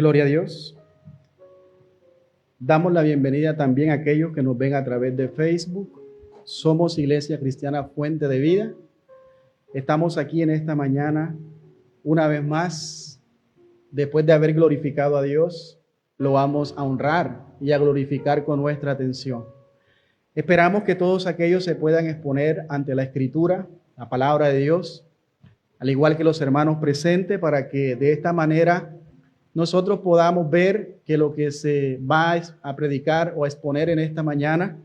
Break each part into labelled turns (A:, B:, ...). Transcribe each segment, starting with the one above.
A: Gloria a Dios. Damos la bienvenida también a aquellos que nos ven a través de Facebook. Somos Iglesia Cristiana Fuente de Vida. Estamos aquí en esta mañana una vez más. Después de haber glorificado a Dios, lo vamos a honrar y a glorificar con nuestra atención. Esperamos que todos aquellos se puedan exponer ante la Escritura, la palabra de Dios, al igual que los hermanos presentes, para que de esta manera nosotros podamos ver que lo que se va a predicar o a exponer en esta mañana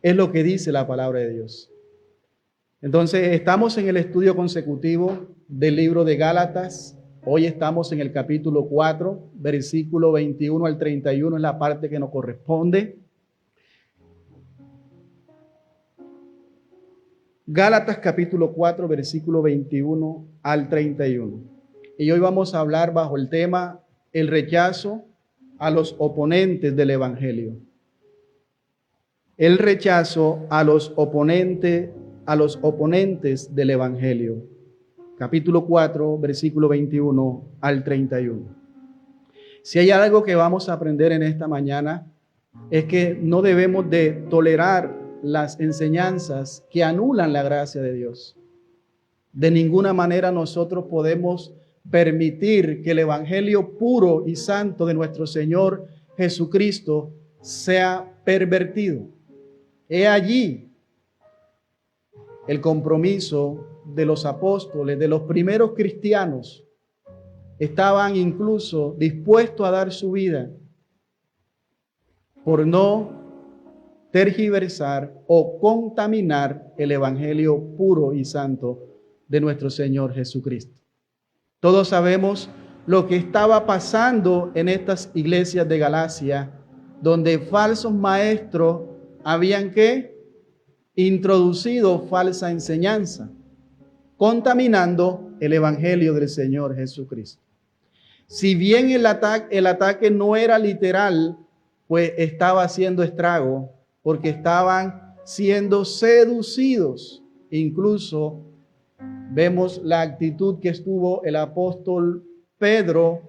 A: es lo que dice la palabra de Dios. Entonces, estamos en el estudio consecutivo del libro de Gálatas. Hoy estamos en el capítulo 4, versículo 21 al 31, es la parte que nos corresponde. Gálatas capítulo 4, versículo 21 al 31. Y hoy vamos a hablar bajo el tema el rechazo a los oponentes del Evangelio. El rechazo a los oponentes del Evangelio. Capítulo 4, versículo 21 al 31. Si hay algo que vamos a aprender en esta mañana, es que no debemos de tolerar las enseñanzas que anulan la gracia de Dios. De ninguna manera nosotros podemos permitir que el evangelio puro y santo de nuestro Señor Jesucristo sea pervertido. He allí el compromiso de los apóstoles, de los primeros cristianos. Estaban incluso dispuestos a dar su vida por no tergiversar o contaminar el evangelio puro y santo de nuestro Señor Jesucristo. Todos sabemos lo que estaba pasando en estas iglesias de Galacia, donde falsos maestros habían introducido falsa enseñanza, contaminando el evangelio del Señor Jesucristo. Si bien el ataque no era literal, pues estaba haciendo estrago, porque estaban siendo seducidos. Incluso vemos la actitud que estuvo el apóstol Pedro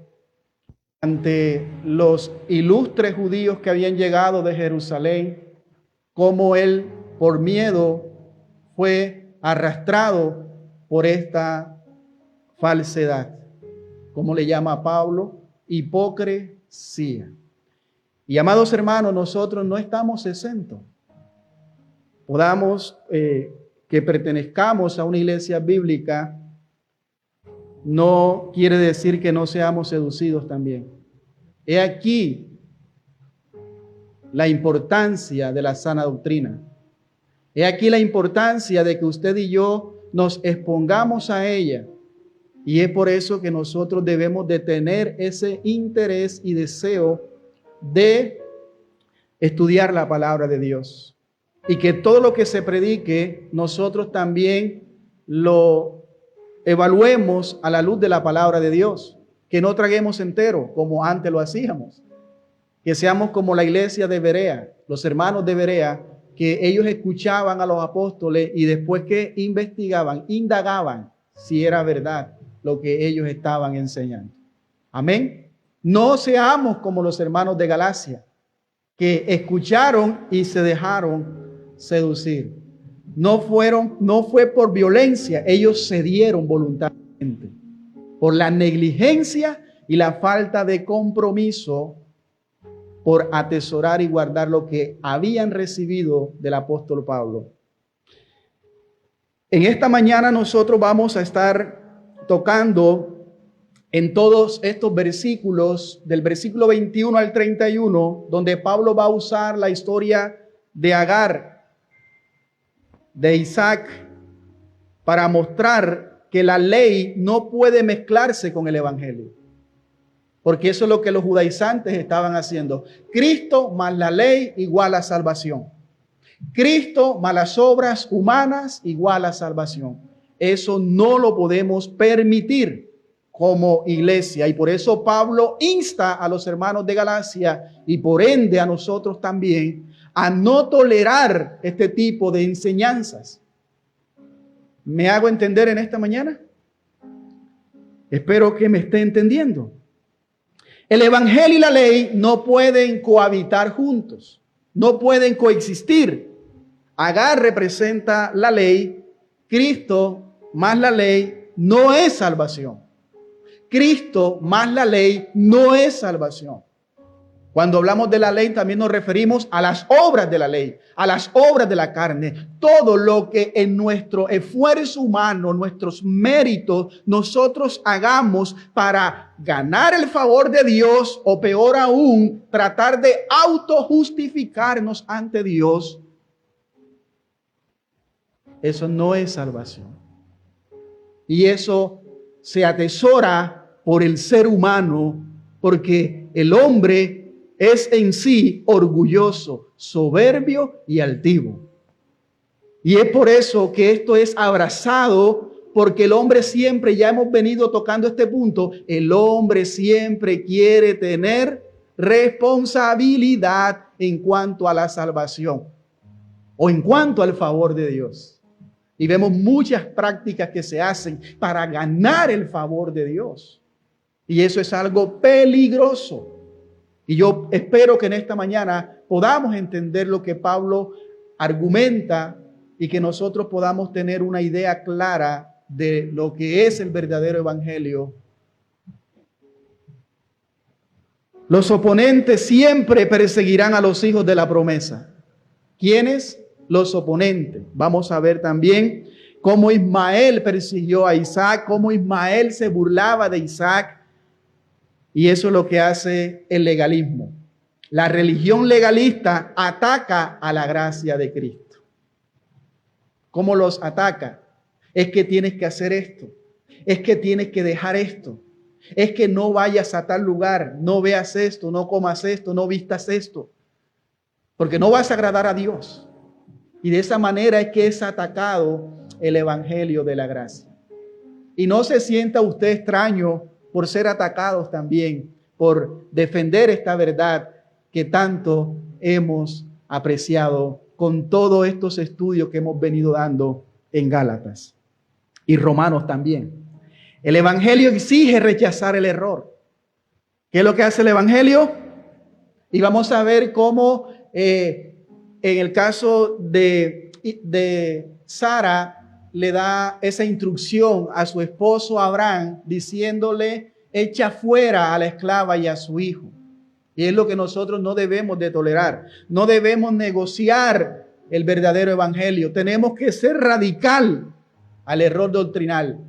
A: ante los ilustres judíos que habían llegado de Jerusalén, como él por miedo fue arrastrado por esta falsedad, como le llama Pablo, hipocresía. Y amados hermanos, nosotros no estamos exentos. Podamos que pertenezcamos a una iglesia bíblica, no quiere decir que no seamos seducidos también. He aquí la importancia de la sana doctrina. He aquí la importancia de que usted y yo nos expongamos a ella. Y es por eso que nosotros debemos de tener ese interés y deseo de estudiar la palabra de Dios. Y que todo lo que se predique, nosotros también lo evaluemos a la luz de la palabra de Dios. Que no traguemos entero como antes lo hacíamos. Que seamos como la iglesia de Berea, los hermanos de Berea, que ellos escuchaban a los apóstoles y después que investigaban, indagaban si era verdad lo que ellos estaban enseñando. Amén. No seamos como los hermanos de Galacia, que escucharon y se dejaron seducir. No fue por violencia, ellos cedieron voluntariamente por la negligencia y la falta de compromiso por atesorar y guardar lo que habían recibido del apóstol Pablo. En esta mañana nosotros vamos a estar tocando en todos estos versículos, del versículo 21 al 31, donde Pablo va a usar la historia de Agar, de Isaac, para mostrar que la ley no puede mezclarse con el evangelio. Porque eso es lo que los judaizantes estaban haciendo. Cristo más la ley igual a salvación. Cristo más las obras humanas igual a salvación. Eso no lo podemos permitir como iglesia. Y por eso Pablo insta a los hermanos de Galacia y por ende a nosotros también a no tolerar este tipo de enseñanzas. ¿Me hago entender en esta mañana? Espero que me esté entendiendo. El evangelio y la ley no pueden cohabitar juntos, no pueden coexistir. Agar representa la ley, Cristo más la ley no es salvación. Cristo más la ley no es salvación. Cuando hablamos de la ley también nos referimos a las obras de la ley, a las obras de la carne. Todo lo que en nuestro esfuerzo humano, nuestros méritos, nosotros hagamos para ganar el favor de Dios o peor aún, tratar de autojustificarnos ante Dios. Eso no es salvación. Y eso se atesora por el ser humano, porque el hombre es en sí orgulloso, soberbio y altivo. Y es por eso que esto es abrazado, porque el hombre siempre, ya hemos venido tocando este punto, el hombre siempre quiere tener responsabilidad en cuanto a la salvación o en cuanto al favor de Dios. Y vemos muchas prácticas que se hacen para ganar el favor de Dios. Y eso es algo peligroso. Y yo espero que en esta mañana podamos entender lo que Pablo argumenta y que nosotros podamos tener una idea clara de lo que es el verdadero evangelio. Los oponentes siempre perseguirán a los hijos de la promesa. ¿Quiénes? Los oponentes. Vamos a ver también cómo Ismael persiguió a Isaac, cómo Ismael se burlaba de Isaac. Y eso es lo que hace el legalismo. La religión legalista ataca a la gracia de Cristo. ¿Cómo los ataca? Es que tienes que hacer esto. Es que tienes que dejar esto. Es que no vayas a tal lugar. No veas esto, no comas esto, no vistas esto. Porque no vas a agradar a Dios. Y de esa manera es que es atacado el evangelio de la gracia. Y no se sienta usted extraño por ser atacados también, por defender esta verdad que tanto hemos apreciado con todos estos estudios que hemos venido dando en Gálatas y Romanos también. El evangelio exige rechazar el error. ¿Qué es lo que hace el evangelio? Y vamos a ver cómo en el caso de Sara, le da esa instrucción a su esposo Abraham, diciéndole, echa fuera a la esclava y a su hijo. Y es lo que nosotros no debemos de tolerar. No debemos negociar el verdadero evangelio. Tenemos que ser radical al error doctrinal.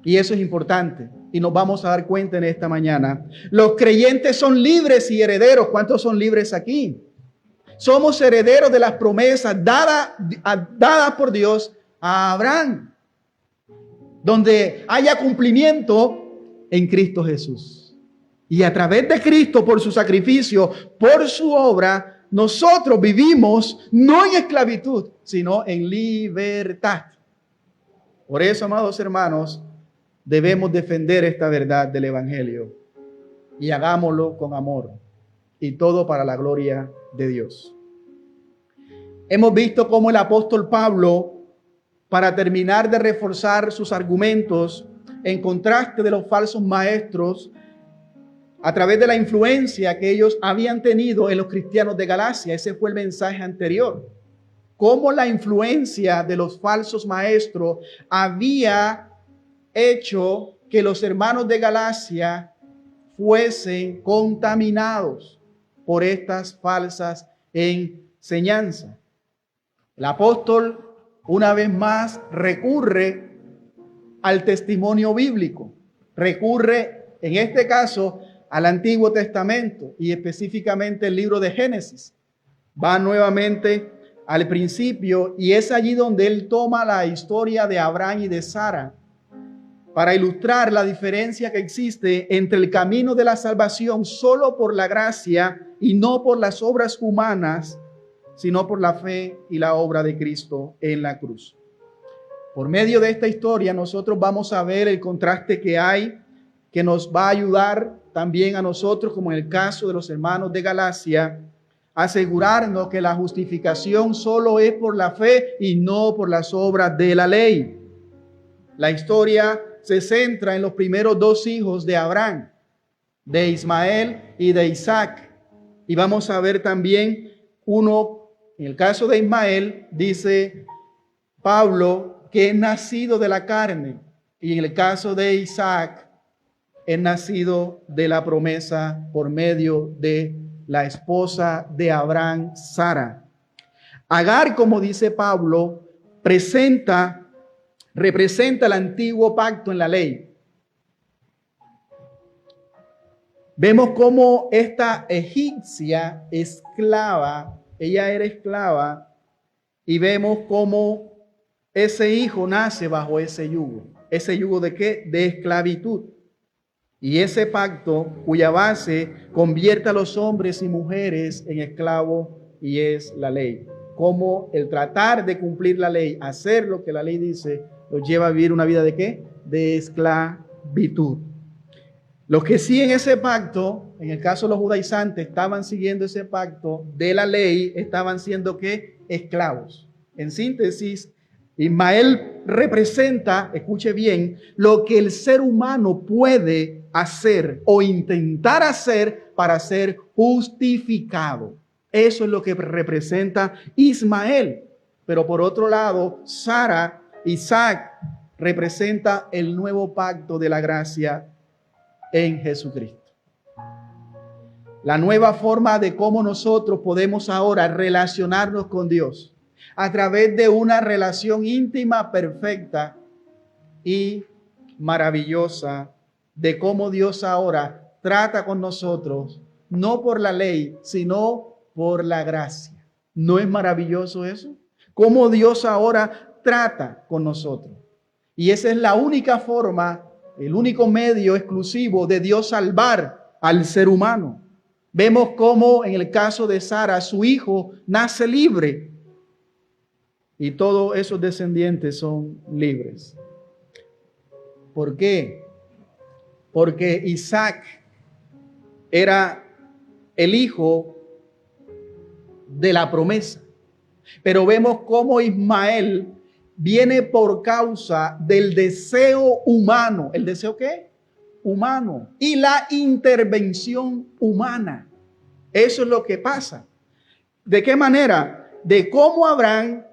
A: Y eso es importante. Y nos vamos a dar cuenta en esta mañana. Los creyentes son libres y herederos. ¿Cuántos son libres aquí? Somos herederos de las promesas dadas por Dios a Abraham, donde haya cumplimiento en Cristo Jesús. Y a través de Cristo, por su sacrificio, por su obra, nosotros vivimos no en esclavitud, sino en libertad. Por eso, amados hermanos, debemos defender esta verdad del evangelio y hagámoslo con amor y todo para la gloria de Dios. Hemos visto cómo el apóstol Pablo, para terminar de reforzar sus argumentos en contraste de los falsos maestros, a través de la influencia que ellos habían tenido en los cristianos de Galacia, ese fue el mensaje anterior, cómo la influencia de los falsos maestros había hecho que los hermanos de Galacia fuesen contaminados por estas falsas enseñanzas. El apóstol, una vez más, recurre al testimonio bíblico, recurre en este caso al Antiguo Testamento y específicamente el libro de Génesis. Va nuevamente al principio y es allí donde él toma la historia de Abraham y de Sara para ilustrar la diferencia que existe entre el camino de la salvación solo por la gracia y no por las obras humanas, sino por la fe y la obra de Cristo en la cruz. Por medio de esta historia nosotros vamos a ver el contraste que hay, que nos va a ayudar también a nosotros, como en el caso de los hermanos de Galacia, asegurarnos que la justificación solo es por la fe y no por las obras de la ley. La historia se centra en los primeros dos hijos de Abraham, de Ismael y de Isaac. Y vamos a ver también uno, en el caso de Ismael, dice Pablo que es nacido de la carne. Y en el caso de Isaac, es nacido de la promesa por medio de la esposa de Abraham, Sara. Agar, como dice Pablo, representa el antiguo pacto en la ley. Vemos cómo esta egipcia esclava, ella era esclava, y vemos cómo ese hijo nace bajo ese yugo. ¿Ese yugo de qué? De esclavitud. Y ese pacto, cuya base convierte a los hombres y mujeres en esclavos, y es la ley. Como el tratar de cumplir la ley, hacer lo que la ley dice, los lleva a vivir una vida ¿de qué? De esclavitud. Los que siguen ese pacto, en el caso de los judaizantes, estaban siguiendo ese pacto de la ley, estaban siendo ¿qué? Esclavos. En síntesis, Ismael representa, escuche bien, lo que el ser humano puede hacer o intentar hacer para ser justificado. Eso es lo que representa Ismael. Pero por otro lado, Isaac, representa el nuevo pacto de la gracia en Jesucristo. La nueva forma de cómo nosotros podemos ahora relacionarnos con Dios a través de una relación íntima, perfecta y maravillosa, de cómo Dios ahora trata con nosotros, no por la ley, sino por la gracia. ¿No es maravilloso eso? Cómo Dios ahora trata con nosotros. Y esa es la única forma, el único medio exclusivo de Dios salvar al ser humano. Vemos cómo en el caso de Sara, su hijo nace libre y todos esos descendientes son libres. ¿Por qué? Porque Isaac era el hijo de la promesa. Pero vemos cómo Ismael viene por causa del deseo humano. ¿El deseo qué? Humano. Y la intervención humana. Eso es lo que pasa. ¿De qué manera? De cómo Abraham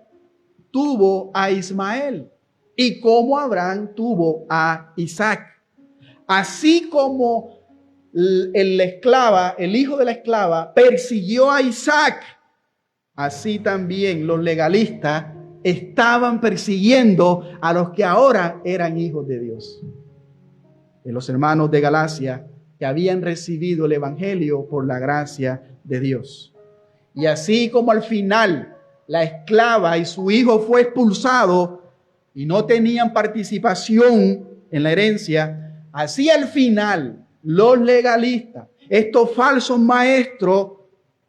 A: tuvo a Ismael y cómo Abraham tuvo a Isaac. Así como el hijo de la esclava persiguió a Isaac, así también los legalistas estaban persiguiendo a los que ahora eran hijos de Dios. De los hermanos de Galacia que habían recibido el evangelio por la gracia de Dios. Y así como al final la esclava y su hijo fue expulsado y no tenían participación en la herencia, así al final los legalistas, estos falsos maestros,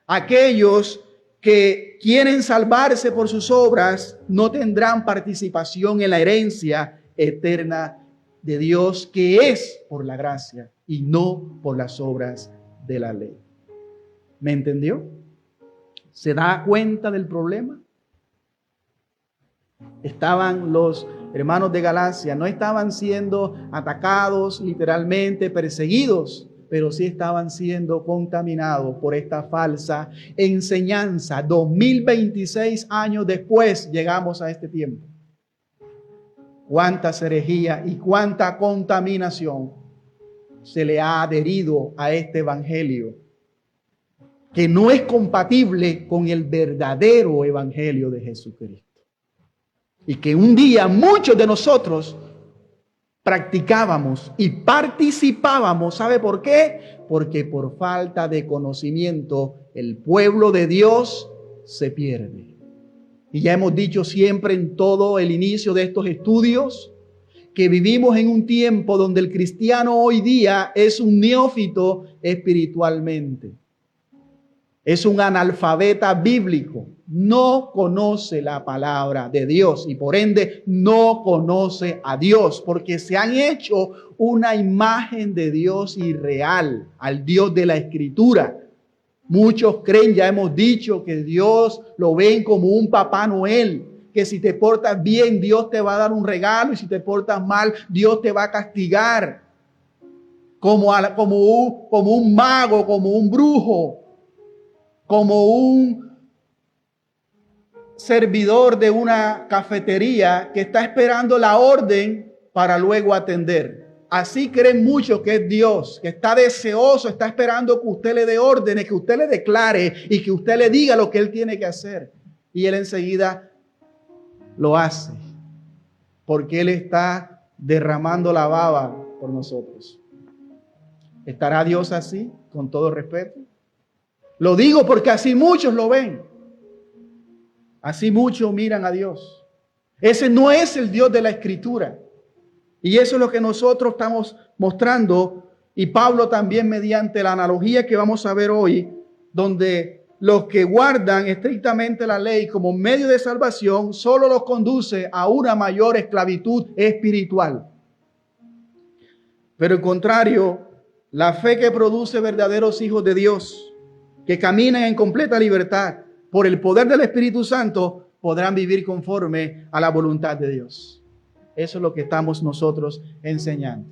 A: aquellos que quieren salvarse por sus obras, no tendrán participación en la herencia eterna de Dios, que es por la gracia y no por las obras de la ley. ¿Me entendió? ¿Se da cuenta del problema? Estaban los hermanos de Galacia, no estaban siendo atacados literalmente, perseguidos, pero sí estaban siendo contaminados por esta falsa enseñanza. 2026 años después llegamos a este tiempo. Cuánta herejía y cuánta contaminación se le ha adherido a este evangelio, que no es compatible con el verdadero evangelio de Jesucristo. Y que un día muchos de nosotros practicábamos y participábamos. ¿Sabe por qué? Porque por falta de conocimiento el pueblo de Dios se pierde. Y ya hemos dicho siempre en todo el inicio de estos estudios que vivimos en un tiempo donde el cristiano hoy día es un neófito espiritualmente. Es un analfabeta bíblico. No conoce la palabra de Dios y por ende no conoce a Dios, porque se han hecho una imagen de Dios irreal, al Dios de la Escritura. Muchos creen, ya hemos dicho, que Dios lo ven como un Papá Noel, que si te portas bien Dios te va a dar un regalo y si te portas mal Dios te va a castigar. como un mago, como un brujo, como un servidor de una cafetería que está esperando la orden para luego atender. Así creen muchos que es Dios, que está deseoso, está esperando que usted le dé órdenes, que usted le declare y que usted le diga lo que él tiene que hacer. Y él enseguida lo hace, porque él está derramando la baba por nosotros. ¿Estará Dios así, con todo respeto? Lo digo porque así muchos lo ven. Así muchos miran a Dios. Ese no es el Dios de la Escritura. Y eso es lo que nosotros estamos mostrando. Y Pablo también mediante la analogía que vamos a ver hoy, donde los que guardan estrictamente la ley como medio de salvación, solo los conduce a una mayor esclavitud espiritual. Pero al contrario, la fe que produce verdaderos hijos de Dios, que caminan en completa libertad por el poder del Espíritu Santo, podrán vivir conforme a la voluntad de Dios. Eso es lo que estamos nosotros enseñando.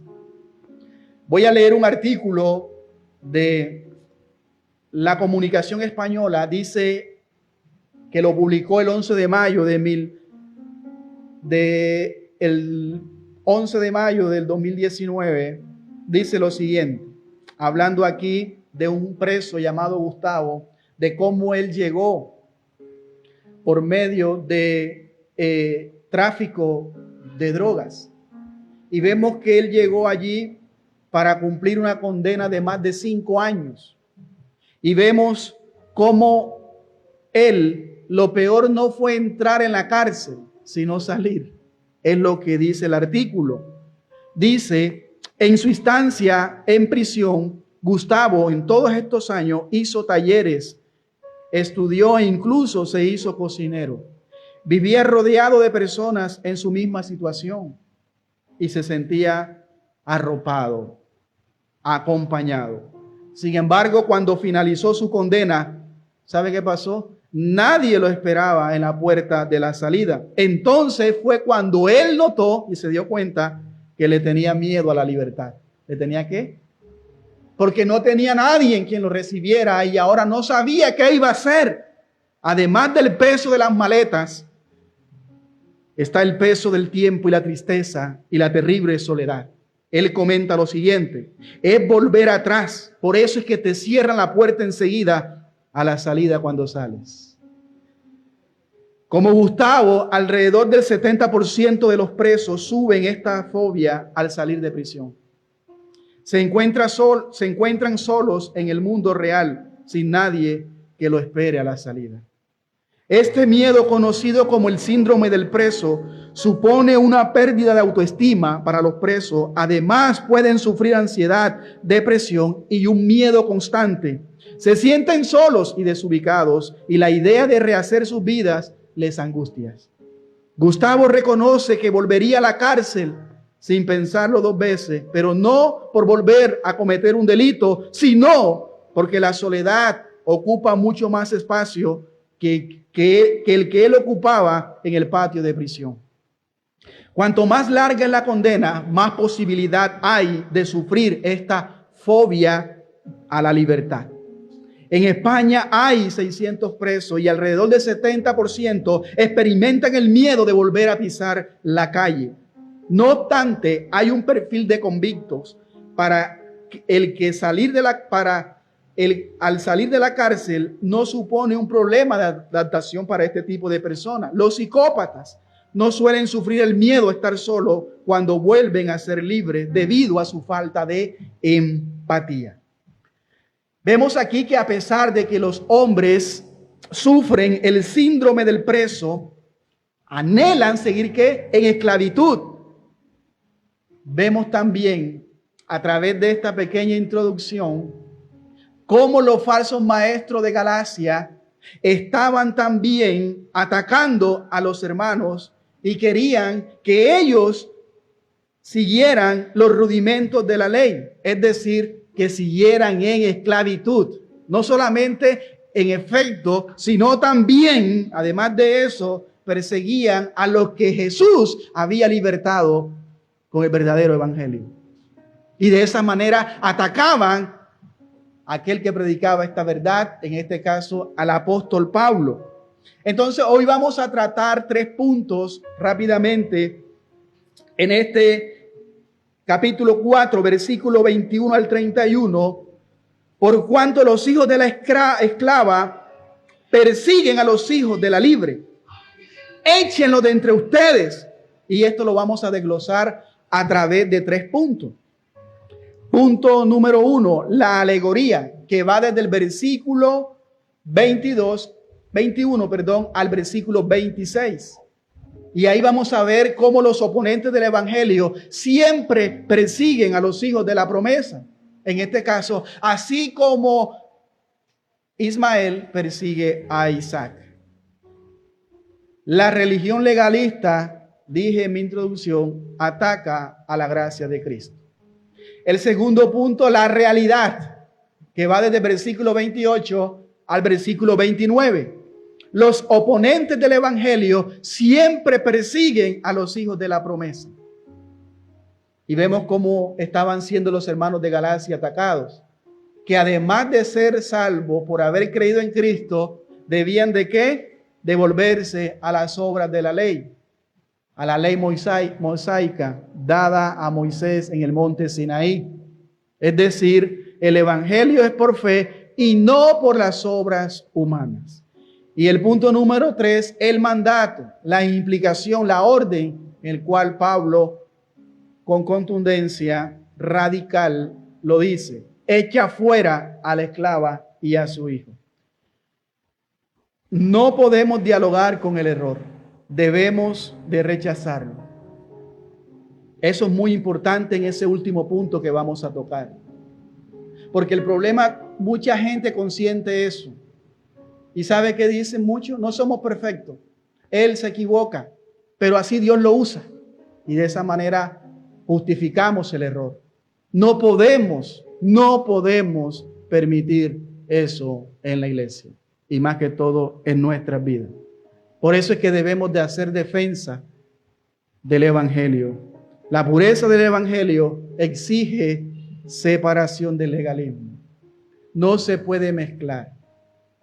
A: Voy a leer un artículo de La Comunicación Española. Dice que lo publicó el 11 de mayo el 11 de mayo del 2019. Dice lo siguiente, hablando aquí de un preso llamado Gustavo, de cómo él llegó por medio de tráfico de drogas. Y vemos que él llegó allí para cumplir una condena de más de 5 años. Y vemos cómo él, lo peor no fue entrar en la cárcel, sino salir. Es lo que dice el artículo. Dice, en su estancia en prisión, Gustavo en todos estos años hizo talleres, estudió e incluso se hizo cocinero. Vivía rodeado de personas en su misma situación y se sentía arropado, acompañado. Sin embargo, cuando finalizó su condena, ¿sabe qué pasó? Nadie lo esperaba en la puerta de la salida. Entonces fue cuando él notó y se dio cuenta que le tenía miedo a la libertad. ¿Le tenía qué? Porque no tenía nadie en quien lo recibiera y ahora no sabía qué iba a hacer. Además del peso de las maletas, está el peso del tiempo y la tristeza y la terrible soledad. Él comenta lo siguiente, es volver atrás. Por eso es que te cierran la puerta enseguida a la salida cuando sales. Como Gustavo, alrededor del 70% de los presos suben esta fobia al salir de prisión. Se encuentran solos en el mundo real, sin nadie que lo espere a la salida. Este miedo, conocido como el síndrome del preso, supone una pérdida de autoestima para los presos. Además, pueden sufrir ansiedad, depresión y un miedo constante. Se sienten solos y desubicados y la idea de rehacer sus vidas les angustia. Gustavo reconoce que volvería a la cárcel sin pensarlo 2 veces, pero no por volver a cometer un delito, sino porque la soledad ocupa mucho más espacio que el que él ocupaba en el patio de prisión. Cuanto más larga es la condena, más posibilidad hay de sufrir esta fobia a la libertad. En España hay 600 presos y alrededor del 70% experimentan el miedo de volver a pisar la calle. No obstante, hay un perfil de convictos para el que al salir de la cárcel no supone un problema de adaptación para este tipo de personas. Los psicópatas no suelen sufrir el miedo a estar solos cuando vuelven a ser libres debido a su falta de empatía. Vemos aquí que a pesar de que los hombres sufren el síndrome del preso, anhelan seguir ¿qué? En esclavitud. Vemos también a través de esta pequeña introducción cómo los falsos maestros de Galacia estaban también atacando a los hermanos y querían que ellos siguieran los rudimentos de la ley, es decir, que siguieran en esclavitud. No solamente en efecto, sino también, además de eso, perseguían a los que Jesús había libertado con el verdadero evangelio. Y de esa manera atacaban a aquel que predicaba esta verdad, en este caso al apóstol Pablo. Entonces hoy vamos a tratar 3 puntos rápidamente en este capítulo 4, versículo 21 al 31. Por cuanto los hijos de la esclava persiguen a los hijos de la libre, échenlo de entre ustedes. Y esto lo vamos a desglosar a través de 3 puntos. Punto número 1, la alegoría, que va desde el versículo 21, al versículo 26. Y ahí vamos a ver cómo los oponentes del evangelio siempre persiguen a los hijos de la promesa. En este caso, así como Ismael persigue a Isaac. La religión legalista, dije en mi introducción, ataca a la gracia de Cristo. El segundo punto, la realidad, que va desde el versículo 28 al versículo 29. Los oponentes del evangelio siempre persiguen a los hijos de la promesa. Y vemos cómo estaban siendo los hermanos de Galacia atacados, que además de ser salvos por haber creído en Cristo, debían de ¿qué? Devolverse a las obras de la ley, a la ley mosaica dada a Moisés en el monte Sinaí. Es decir, el evangelio es por fe y no por las obras humanas. Y el punto número 3, el mandato, la implicación, la orden, en el cual Pablo con contundencia radical lo dice: echa fuera a la esclava y a su hijo. No podemos dialogar con el error, debemos de rechazarlo. Eso es muy importante en ese último punto que vamos a tocar. Porque el problema, mucha gente consiente eso. ¿Y sabe qué dicen muchos? No somos perfectos. Él se equivoca, pero así Dios lo usa. Y de esa manera justificamos el error. No podemos permitir eso en la iglesia. Y más que todo en nuestras vidas. Por eso es que debemos de hacer defensa del evangelio. La pureza del evangelio exige separación del legalismo. No se puede mezclar.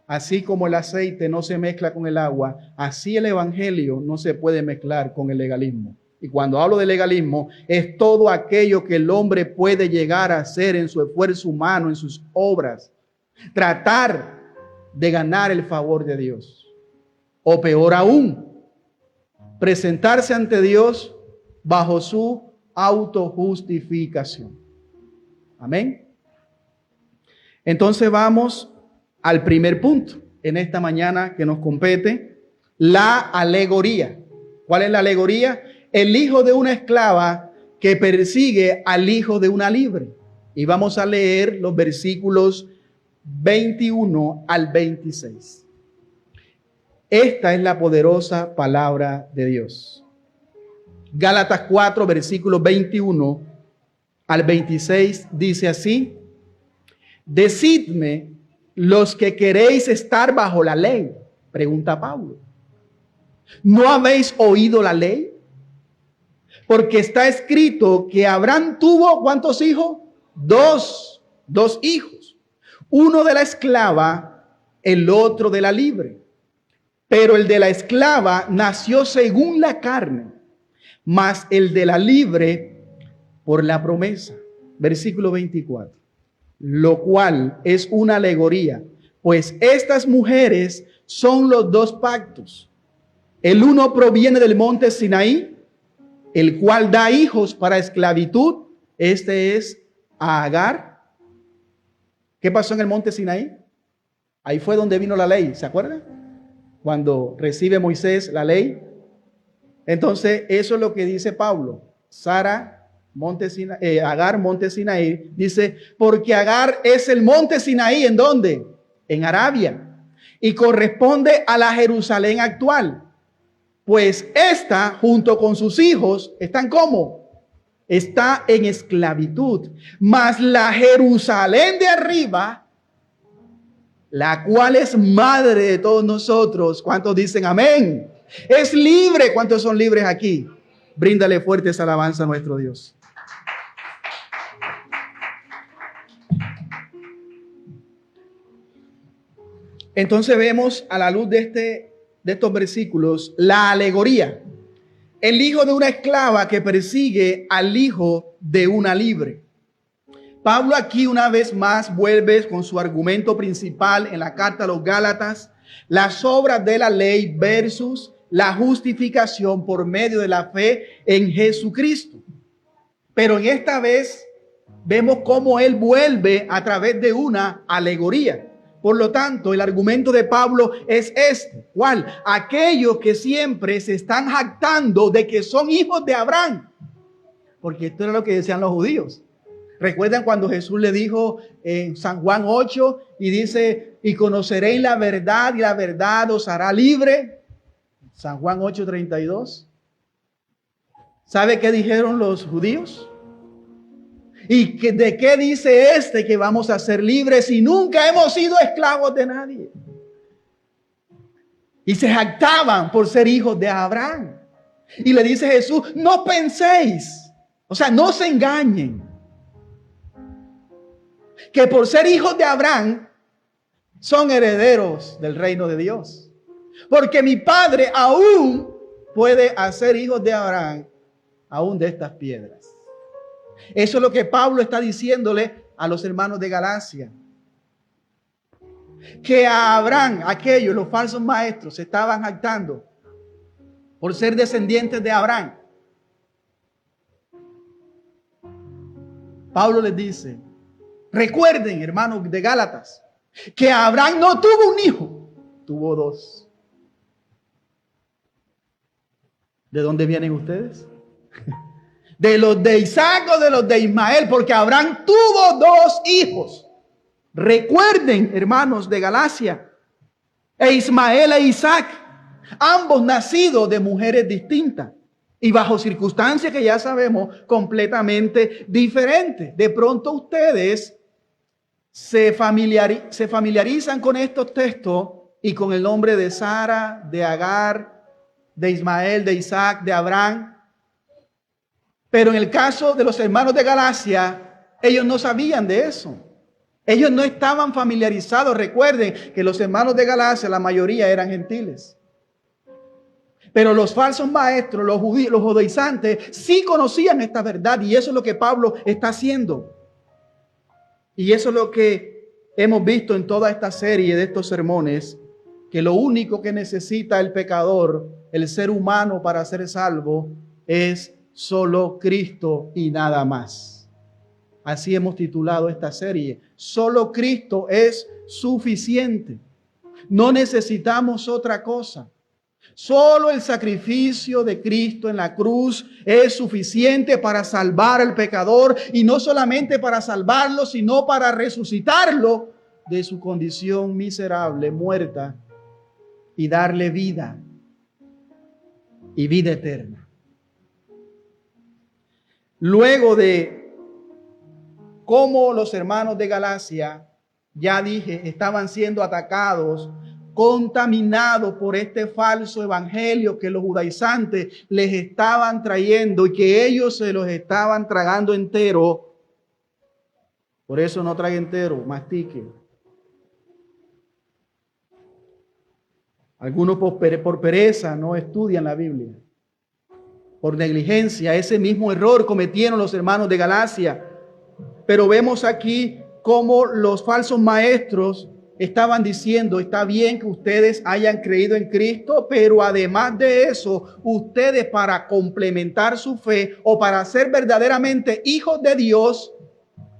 A: Así como el aceite no se mezcla con el agua, así el evangelio no se puede mezclar con el legalismo. Y cuando hablo de legalismo, es todo aquello que el hombre puede llegar a hacer en su esfuerzo humano, en sus obras. Tratar de ganar el favor de Dios. O peor aún, presentarse ante Dios bajo su autojustificación. Amén. Entonces vamos al primer punto en esta mañana que nos compete, la alegoría. ¿Cuál es la alegoría? El hijo de una esclava que persigue al hijo de una libre. Y vamos a leer los versículos 21 al 26. Esta es la poderosa palabra de Dios. Gálatas 4, versículos 21 al 26 dice así: decidme, los que queréis estar bajo la ley, pregunta Pablo, ¿no habéis oído la ley? Porque está escrito que Abraham tuvo, ¿cuántos hijos? Dos hijos. Uno de la esclava, el otro de la libre. Pero el de la esclava nació según la carne, mas el de la libre por la promesa. Versículo 24. Lo cual es una alegoría, pues estas mujeres son los 2 pactos. El uno proviene del monte Sinaí, el cual da hijos para esclavitud. Este es a Agar. ¿Qué pasó en el monte Sinaí? Ahí fue donde vino la ley, ¿se acuerdan? Cuando recibe Moisés la ley. Entonces, eso es lo que dice Pablo. Agar, monte Sinaí, dice, porque Agar es el monte Sinaí, ¿en dónde? En Arabia. Y corresponde a la Jerusalén actual. Pues esta, junto con sus hijos, ¿están cómo? Está en esclavitud. Mas la Jerusalén de arriba, la cual es madre de todos nosotros. ¿Cuántos dicen amén? Es libre. ¿Cuántos son libres aquí? Bríndale fuertes alabanza a nuestro Dios. Entonces vemos a la luz de estos versículos la alegoría. El hijo de una esclava que persigue al hijo de una libre. Pablo aquí una vez más vuelve con su argumento principal en la carta a los Gálatas, las obras de la ley versus la justificación por medio de la fe en Jesucristo. Pero en esta vez vemos cómo él vuelve a través de una alegoría. Por lo tanto, el argumento de Pablo es este. ¿Cuál? Aquellos que siempre se están jactando de que son hijos de Abraham. Porque esto era lo que decían los judíos. ¿Recuerdan cuando Jesús le dijo en San Juan 8 y dice, y conoceréis la verdad y la verdad os hará libre? San Juan 8:32. ¿Sabe qué dijeron los judíos? ¿Y de qué dice este que vamos a ser libres si nunca hemos sido esclavos de nadie? Y se jactaban por ser hijos de Abraham. Y le dice Jesús, no penséis, o sea, no se engañen, que por ser hijos de Abraham son herederos del reino de Dios. Porque mi Padre aún puede hacer hijos de Abraham, aún de estas piedras. Eso es lo que Pablo está diciéndole a los hermanos de Galacia. Que a Abraham, aquellos, los falsos maestros, se estaban jactando por ser descendientes de Abraham. Pablo les dice, recuerden, hermanos de Gálatas, que Abraham no tuvo un hijo, tuvo dos. ¿De dónde vienen ustedes? ¿De los de Isaac o de los de Ismael? Porque Abraham tuvo dos hijos. Recuerden, hermanos de Galacia, Ismael e Isaac, ambos nacidos de mujeres distintas y bajo circunstancias que ya sabemos completamente diferentes. De pronto ustedes se familiarizan con estos textos y con el nombre de Sara, de Agar, de Ismael, de Isaac, de Abraham. Pero en el caso de los hermanos de Galacia, ellos no sabían de eso. Ellos no estaban familiarizados. Recuerden que los hermanos de Galacia, la mayoría eran gentiles. Pero los falsos maestros, los judíos, los judaizantes, sí conocían esta verdad. Y eso es lo que Pablo está haciendo. Y eso es lo que hemos visto en toda esta serie de estos sermones. Que lo único que necesita el pecador, el ser humano para ser salvo, es solo Cristo y nada más. Así hemos titulado esta serie. Solo Cristo es suficiente. No necesitamos otra cosa. Solo el sacrificio de Cristo en la cruz es suficiente para salvar al pecador. Y no solamente para salvarlo, sino para resucitarlo de su condición miserable, muerta, y darle vida y vida eterna. Luego de cómo los hermanos de Galacia, ya dije, estaban siendo atacados, contaminados por este falso evangelio que los judaizantes les estaban trayendo y que ellos se los estaban tragando entero. Por eso no trague entero, mastique. Algunos por pereza no estudian la Biblia. Por negligencia, ese mismo error cometieron los hermanos de Galacia. Pero vemos aquí cómo los falsos maestros estaban diciendo, está bien que ustedes hayan creído en Cristo, pero además de eso, ustedes para complementar su fe o para ser verdaderamente hijos de Dios,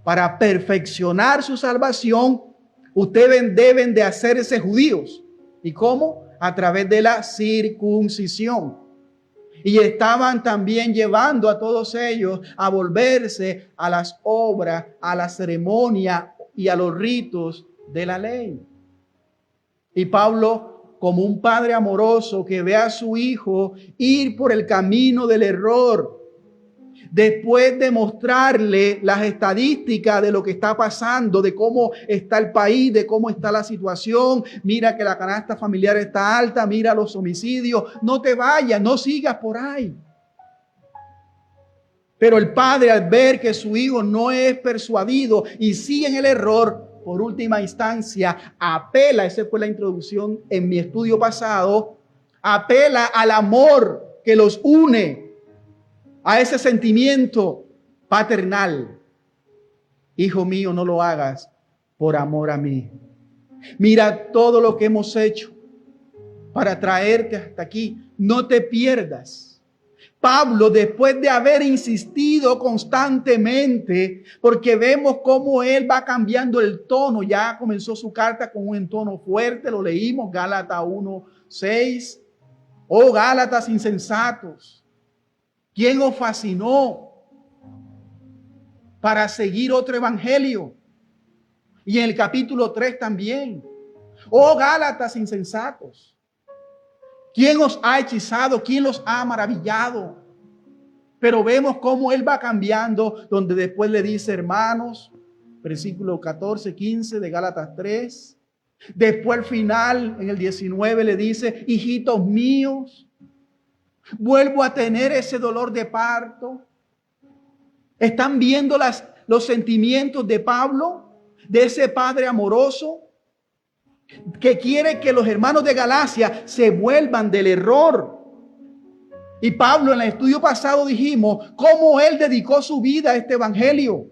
A: para perfeccionar su salvación, ustedes deben de hacerse judíos. ¿Y cómo? A través de la circuncisión. Y estaban también llevando a todos ellos a volverse a las obras, a la ceremonia y a los ritos de la ley. Y Pablo, como un padre amoroso que ve a su hijo ir por el camino del error, después de mostrarle las estadísticas de lo que está pasando, de cómo está el país, de cómo está la situación, mira que la canasta familiar está alta, mira los homicidios, no te vayas, no sigas por ahí. Pero el padre, al ver que su hijo no es persuadido y sigue en el error, por última instancia, apela, esa fue la introducción en mi estudio pasado, apela al amor que los une, a ese sentimiento paternal. Hijo mío, no lo hagas por amor a mí. Mira todo lo que hemos hecho para traerte hasta aquí. No te pierdas. Pablo, después de haber insistido constantemente, porque vemos cómo él va cambiando el tono, ya comenzó su carta con un tono fuerte, lo leímos, Gálatas 1:6. Oh, Gálatas insensatos, ¿quién os fascinó para seguir otro evangelio? Y en el capítulo 3 también. Oh, Gálatas insensatos, ¿quién os ha hechizado? ¿Quién los ha maravillado? Pero vemos cómo él va cambiando, donde después le dice, hermanos, versículo 14, 15 de Gálatas 3. Después al final, en el 19, le dice, hijitos míos, vuelvo a tener ese dolor de parto. ¿Están viendo los sentimientos de Pablo, de ese padre amoroso que quiere que los hermanos de Galacia se vuelvan del error? Y Pablo, en el estudio pasado dijimos cómo él dedicó su vida a este evangelio.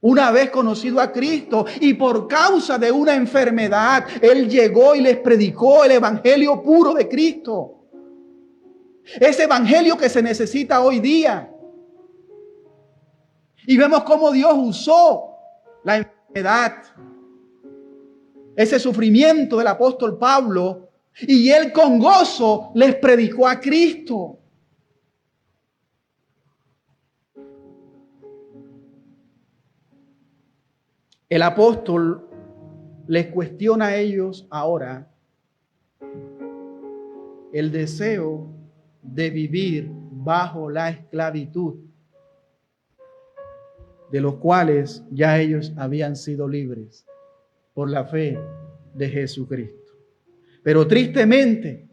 A: Una vez conocido a Cristo y por causa de una enfermedad, él llegó y les predicó el evangelio puro de Cristo. Ese evangelio que se necesita hoy día. Y vemos cómo Dios usó la enfermedad, ese sufrimiento del apóstol Pablo, y él con gozo les predicó a Cristo. El apóstol les cuestiona a ellos ahora el deseo de vivir bajo la esclavitud, de los cuales ya ellos habían sido libres por la fe de Jesucristo. Pero tristemente,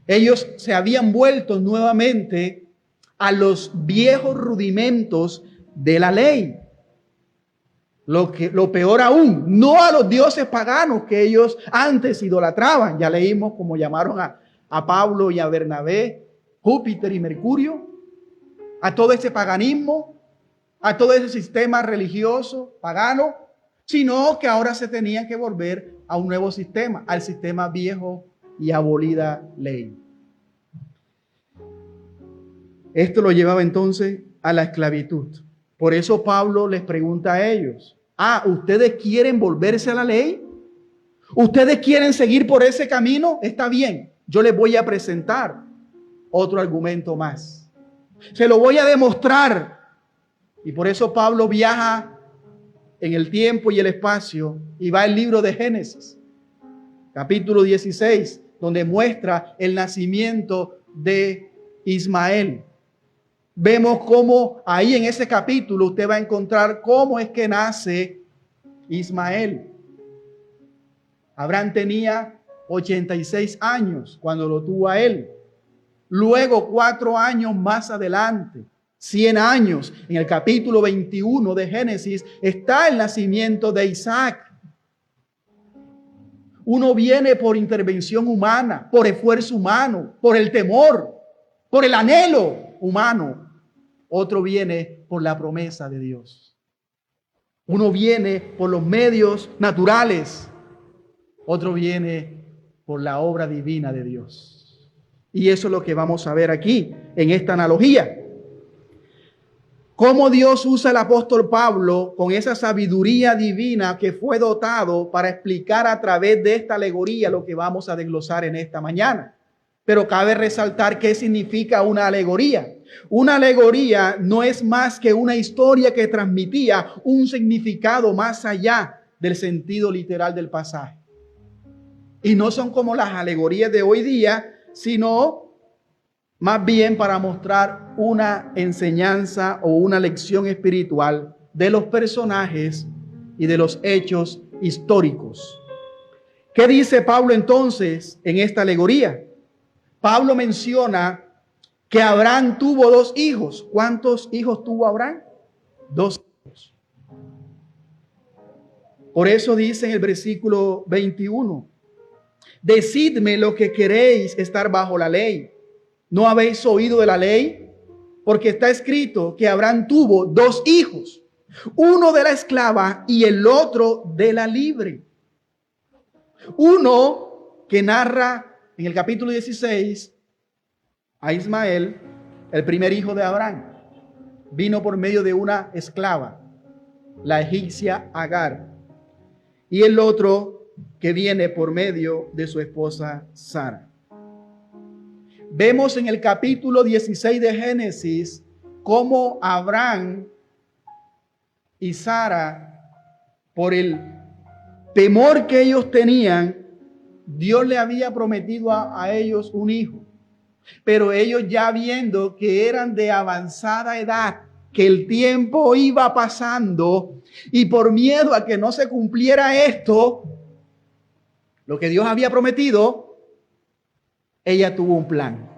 A: ellos se habían vuelto nuevamente a los viejos rudimentos de la ley. Lo peor aún, no a los dioses paganos que ellos antes idolatraban. Ya leímos cómo llamaron a Pablo y a Bernabé, Júpiter y Mercurio, a todo ese paganismo, a todo ese sistema religioso pagano, sino que ahora se tenían que volver a un nuevo sistema, al sistema viejo y abolida ley. Esto lo llevaba entonces a la esclavitud. Por eso Pablo les pregunta a ellos, ¿ustedes quieren volverse a la ley? ¿Ustedes quieren seguir por ese camino? Está bien, yo les voy a presentar otro argumento más. Se lo voy a demostrar. Y por eso Pablo viaja en el tiempo y el espacio y va al libro de Génesis, capítulo 16, donde muestra el nacimiento de Ismael. Vemos cómo ahí en ese capítulo usted va a encontrar cómo es que nace Ismael. Abraham tenía 86 años cuando lo tuvo a él. Luego, 4 años más adelante, 100 años, en el capítulo 21 de Génesis, está el nacimiento de Isaac. Uno viene por intervención humana, por esfuerzo humano, por el temor, por el anhelo humano. Otro viene por la promesa de Dios. Uno viene por los medios naturales. Otro viene por la obra divina de Dios. Y eso es lo que vamos a ver aquí, en esta analogía. Cómo Dios usa al apóstol Pablo con esa sabiduría divina que fue dotado para explicar a través de esta alegoría lo que vamos a desglosar en esta mañana. Pero cabe resaltar qué significa una alegoría. Una alegoría no es más que una historia que transmitía un significado más allá del sentido literal del pasaje. Y no son como las alegorías de hoy día, sino más bien para mostrar una enseñanza o una lección espiritual de los personajes y de los hechos históricos. ¿Qué dice Pablo entonces en esta alegoría? Pablo menciona que Abraham tuvo 2 hijos. ¿Cuántos hijos tuvo Abraham? 2 hijos. Por eso dice en el versículo 21, decidme lo que queréis estar bajo la ley. ¿No habéis oído de la ley? Porque está escrito que Abraham tuvo 2 hijos, uno de la esclava y el otro de la libre. Uno que narra en el capítulo 16 a Ismael, el primer hijo de Abraham, vino por medio de una esclava, la egipcia Agar, y el otro que viene por medio de su esposa Sara. Vemos en el capítulo 16 de Génesis cómo Abraham y Sara, por el temor que ellos tenían, Dios le había prometido a ellos un hijo. Pero ellos, ya viendo que eran de avanzada edad, que el tiempo iba pasando, y por miedo a que no se cumpliera esto, lo que Dios había prometido, ella tuvo un plan.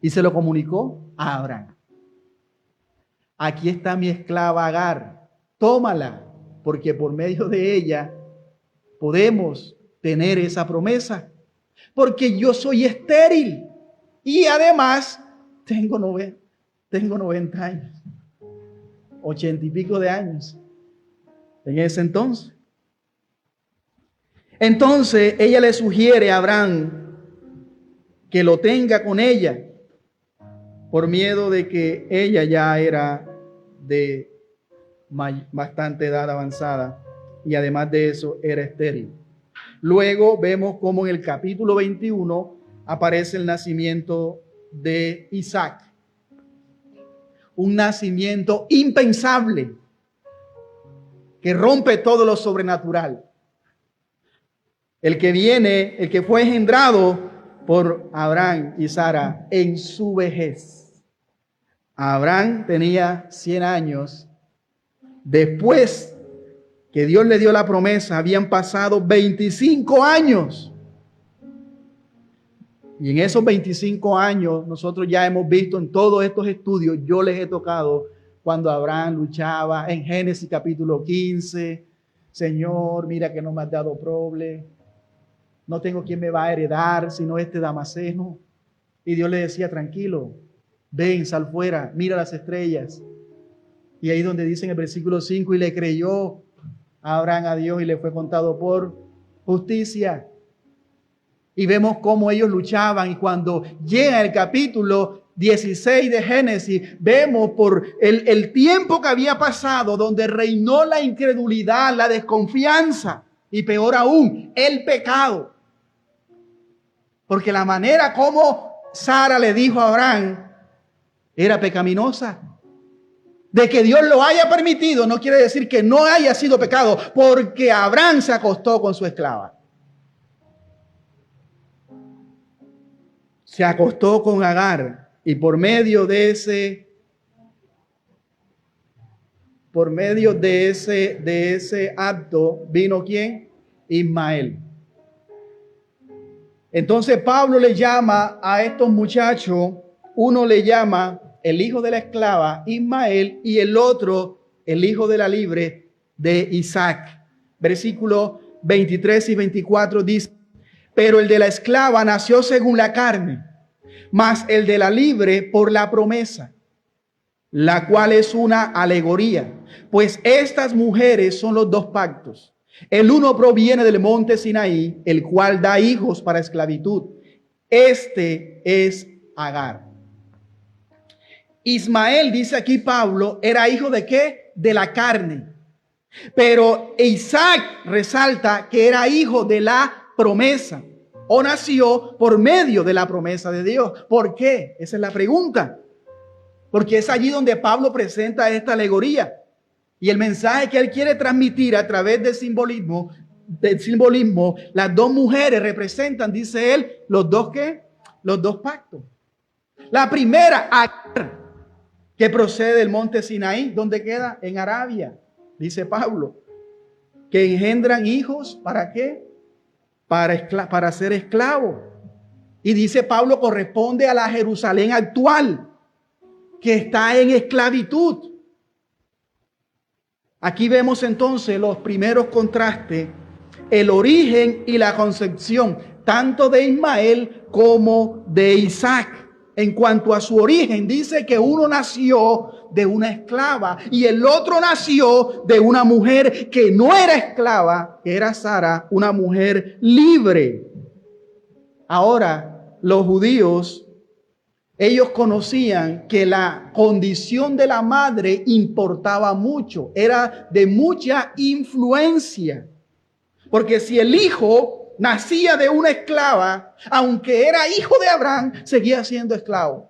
A: Y se lo comunicó a Abraham. Aquí está mi esclava Agar, tómala, porque por medio de ella podemos tener esa promesa. Porque yo soy estéril y además tengo 90 años, 80 y pico de años en ese entonces. Entonces ella le sugiere a Abraham que lo tenga con ella por miedo de que ella ya era de bastante edad avanzada y además de eso era estéril. Luego vemos cómo en el capítulo 21 aparece el nacimiento de Isaac. Un nacimiento impensable que rompe todo lo sobrenatural. El que fue engendrado por Abraham y Sara en su vejez. Abraham tenía 100 años. Después que Dios le dio la promesa, habían pasado 25 años. Y en esos 25 años, nosotros ya hemos visto en todos estos estudios, yo les he tocado cuando Abraham luchaba en Génesis capítulo 15. Señor, mira que no me has dado prole. No tengo quien me va a heredar, sino este Damaseno. Y Dios le decía, tranquilo, ven, sal fuera, mira las estrellas. Y ahí donde dice en el versículo 5, y le creyó Abraham a Dios y le fue contado por justicia. Y vemos cómo ellos luchaban, y cuando llega el capítulo 16 de Génesis, vemos por el tiempo que había pasado, donde reinó la incredulidad, la desconfianza y peor aún, el pecado. Porque la manera como Sara le dijo a Abraham era pecaminosa. De que Dios lo haya permitido no quiere decir que no haya sido pecado, porque Abraham se acostó con su esclava. Se acostó con Agar y por medio de ese acto vino ¿quién? Ismael. Entonces Pablo le llama a estos muchachos, uno le llama el hijo de la esclava, Ismael, y el otro, el hijo de la libre, de Isaac. Versículos 23 y 24 dice, pero el de la esclava nació según la carne, mas el de la libre por la promesa, la cual es una alegoría, pues estas mujeres son los 2 pactos. El uno proviene del monte Sinaí, el cual da hijos para esclavitud. Este es Agar. Ismael, dice aquí Pablo, era hijo de ¿qué? De la carne. Pero Isaac resalta que era hijo de la promesa, o nació por medio de la promesa de Dios. ¿Por qué? Esa es la pregunta. Porque es allí donde Pablo presenta esta alegoría. Y el mensaje que él quiere transmitir a través del simbolismo, las 2 mujeres representan, dice él, los 2 ¿qué? Los 2 pactos. La primera, Agar, que procede del monte Sinaí, ¿dónde queda? En Arabia, dice Pablo, que engendran hijos, ¿para qué? Para ser esclavos. Y dice Pablo, corresponde a la Jerusalén actual, que está en esclavitud. Aquí vemos entonces los primeros contrastes, el origen y la concepción, tanto de Ismael como de Isaac. En cuanto a su origen, dice que uno nació de una esclava y el otro nació de una mujer que no era esclava, que era Sara, una mujer libre. Ahora, los judíos, ellos conocían que la condición de la madre importaba mucho, era de mucha influencia. Porque si el hijo nacía de una esclava, aunque era hijo de Abraham, seguía siendo esclavo.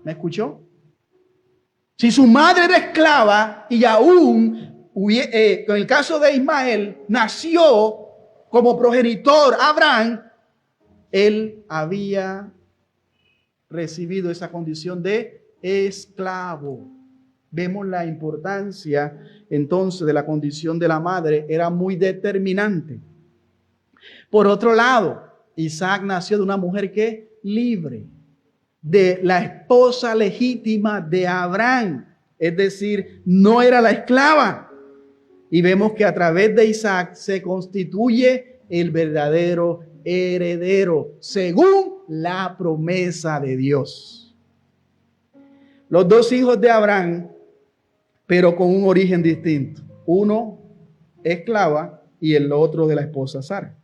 A: ¿Me escuchó? Si su madre era esclava y aún, en el caso de Ismael, nació como progenitor Abraham, él había recibido esa condición de esclavo. Vemos la importancia entonces de la condición de la madre, era muy determinante. Por otro lado, Isaac nació de una mujer que libre, de la esposa legítima de Abraham, es decir, no era la esclava. Y vemos que a través de Isaac se constituye el verdadero heredero, según la promesa de Dios. Los dos hijos de Abraham, pero con un origen distinto. Uno esclava y el otro de la esposa Sara.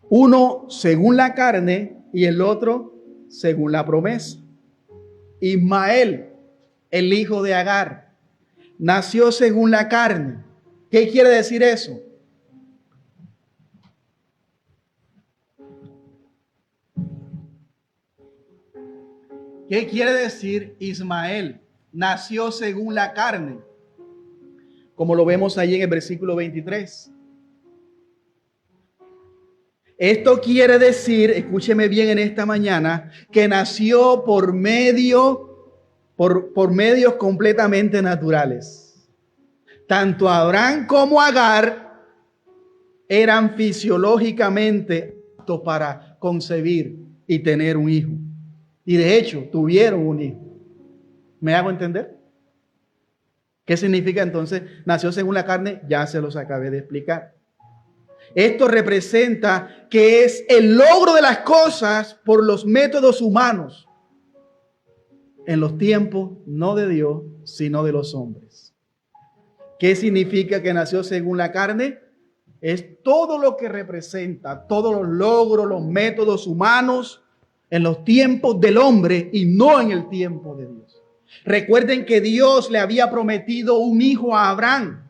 A: Uno según la carne y el otro según la promesa. Ismael, el hijo de Agar, nació según la carne. ¿Qué quiere decir eso? ¿Qué quiere decir Ismael? Nació según la carne, como lo vemos ahí en el versículo 23. Esto quiere decir, escúcheme bien en esta mañana, que nació por medios completamente naturales. Tanto Abraham como Agar eran fisiológicamente aptos para concebir y tener un hijo. Y de hecho, tuvieron un hijo. ¿Me hago entender? ¿Qué significa entonces? Nació según la carne, ya se los acabé de explicar. Esto representa que es el logro de las cosas por los métodos humanos en los tiempos no de Dios, sino de los hombres. ¿Qué significa que nació según la carne? Es todo lo que representa, todos los logros, los métodos humanos en los tiempos del hombre y no en el tiempo de Dios. Recuerden que Dios le había prometido un hijo a Abraham.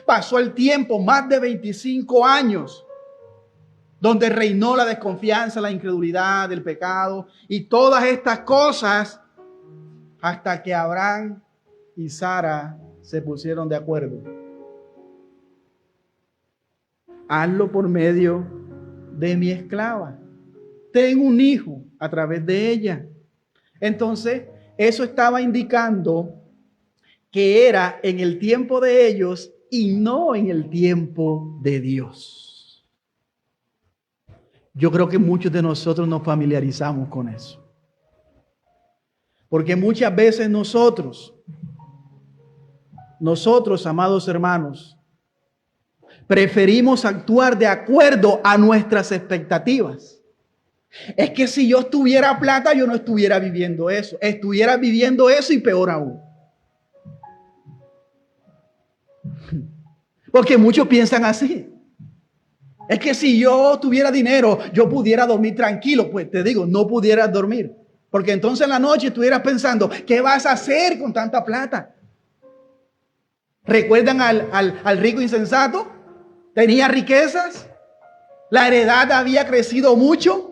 A: Pasó el tiempo, más de 25 años, donde reinó la desconfianza, la incredulidad, el pecado y todas estas cosas, hasta que Abraham y Sara se pusieron de acuerdo. Hazlo por medio de mi esclava. Tengo un hijo a través de ella. Entonces, eso estaba indicando que era en el tiempo de ellos y no en el tiempo de Dios. Yo creo que muchos de nosotros nos familiarizamos con eso. Porque muchas veces nosotros, amados hermanos, preferimos actuar de acuerdo a nuestras expectativas. Es que si yo tuviera plata, yo no estuviera viviendo eso. Estuviera viviendo eso y peor aún. Porque muchos piensan así. Es que si yo tuviera dinero, yo pudiera dormir tranquilo. Pues te digo, no pudieras dormir. Porque entonces en la noche estuvieras pensando, ¿qué vas a hacer con tanta plata? ¿Recuerdan al rico insensato? Tenía riquezas. La heredad había crecido mucho.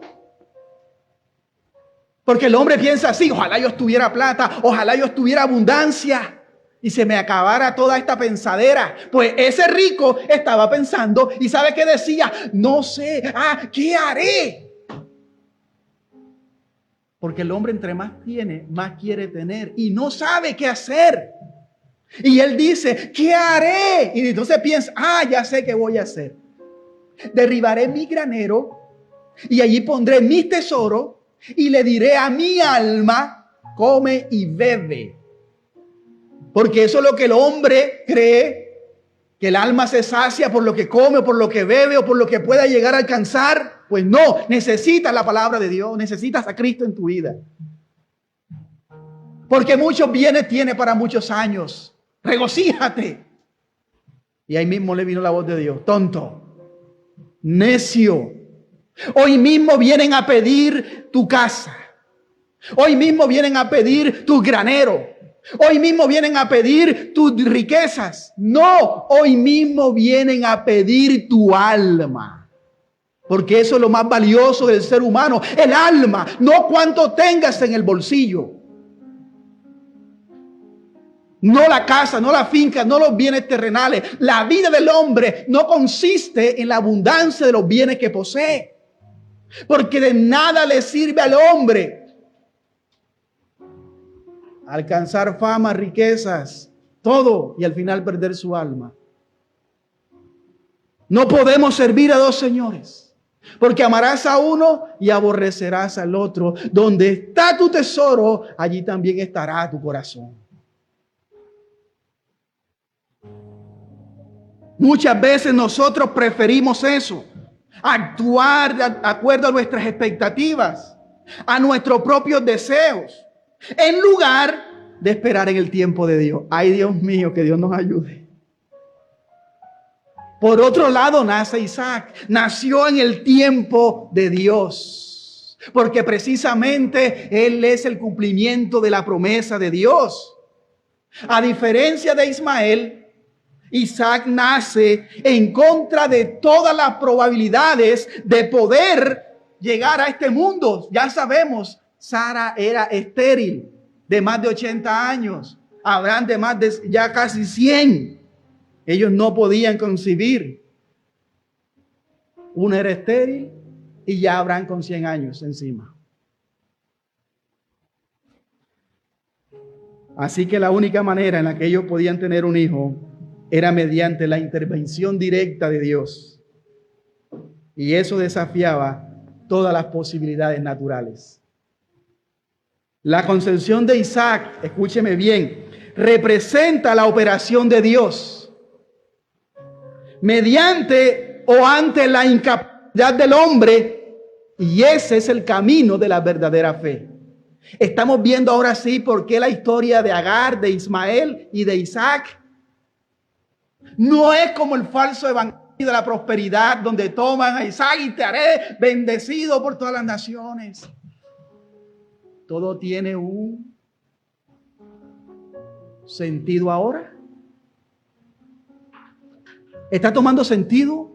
A: Porque el hombre piensa así, ojalá yo tuviera plata, ojalá yo tuviera abundancia. Y se me acabara toda esta pensadera. Pues ese rico estaba pensando y ¿sabe qué decía? No sé, ¿qué haré? Porque el hombre entre más tiene, más quiere tener y no sabe qué hacer. Y él dice, ¿qué haré? Y entonces piensa, ya sé qué voy a hacer. Derribaré mi granero y allí pondré mis tesoros y le diré a mi alma, come y bebe. Porque eso es lo que el hombre cree, que el alma se sacia por lo que come, o por lo que bebe, o por lo que pueda llegar a alcanzar. Pues no, necesitas la palabra de Dios, necesitas a Cristo en tu vida. Porque muchos bienes tiene para muchos años. Regocíjate. Y ahí mismo le vino la voz de Dios. Tonto, necio. Hoy mismo vienen a pedir tu casa. Hoy mismo vienen a pedir tu granero. Hoy mismo vienen a pedir tus riquezas. No, hoy mismo vienen a pedir tu alma. Porque eso es lo más valioso del ser humano. El alma, no cuánto tengas en el bolsillo. No la casa, no la finca, no los bienes terrenales. La vida del hombre no consiste en la abundancia de los bienes que posee. Porque de nada le sirve al hombre alcanzar fama, riquezas, todo, y al final perder su alma. No podemos servir a dos señores, porque amarás a uno y aborrecerás al otro. Donde está tu tesoro, allí también estará tu corazón. Muchas veces nosotros preferimos eso, actuar de acuerdo a nuestras expectativas, a nuestros propios deseos, en lugar de esperar en el tiempo de Dios. Ay, Dios mío, que Dios nos ayude. Por otro lado, nace Isaac. Nació en el tiempo de Dios, porque precisamente él es el cumplimiento de la promesa de Dios. A diferencia de Ismael, Isaac nace en contra de todas las probabilidades de poder llegar a este mundo. Ya sabemos, Sara era estéril de más de 80 años. Abraham de más de ya casi 100. Ellos no podían concebir. Uno era estéril y ya Abraham con 100 años encima. Así que la única manera en la que ellos podían tener un hijo era mediante la intervención directa de Dios. Y eso desafiaba todas las posibilidades naturales. La concepción de Isaac, escúcheme bien, representa la operación de Dios mediante o ante la incapacidad del hombre, y ese es el camino de la verdadera fe. Estamos viendo ahora sí por qué la historia de Agar, de Ismael y de Isaac no es como el falso evangelio de la prosperidad, donde toman a Isaac y te haré bendecido por todas las naciones. Todo tiene un sentido ahora. ¿Está tomando sentido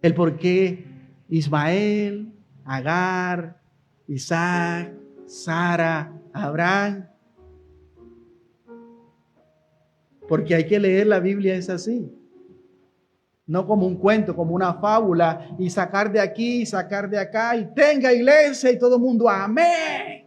A: el por qué Ismael, Agar, Isaac, Sara, Abraham? Porque hay que leer la Biblia, es así. No como un cuento, como una fábula, y sacar de aquí, y sacar de acá, y tenga iglesia, y todo el mundo, amén.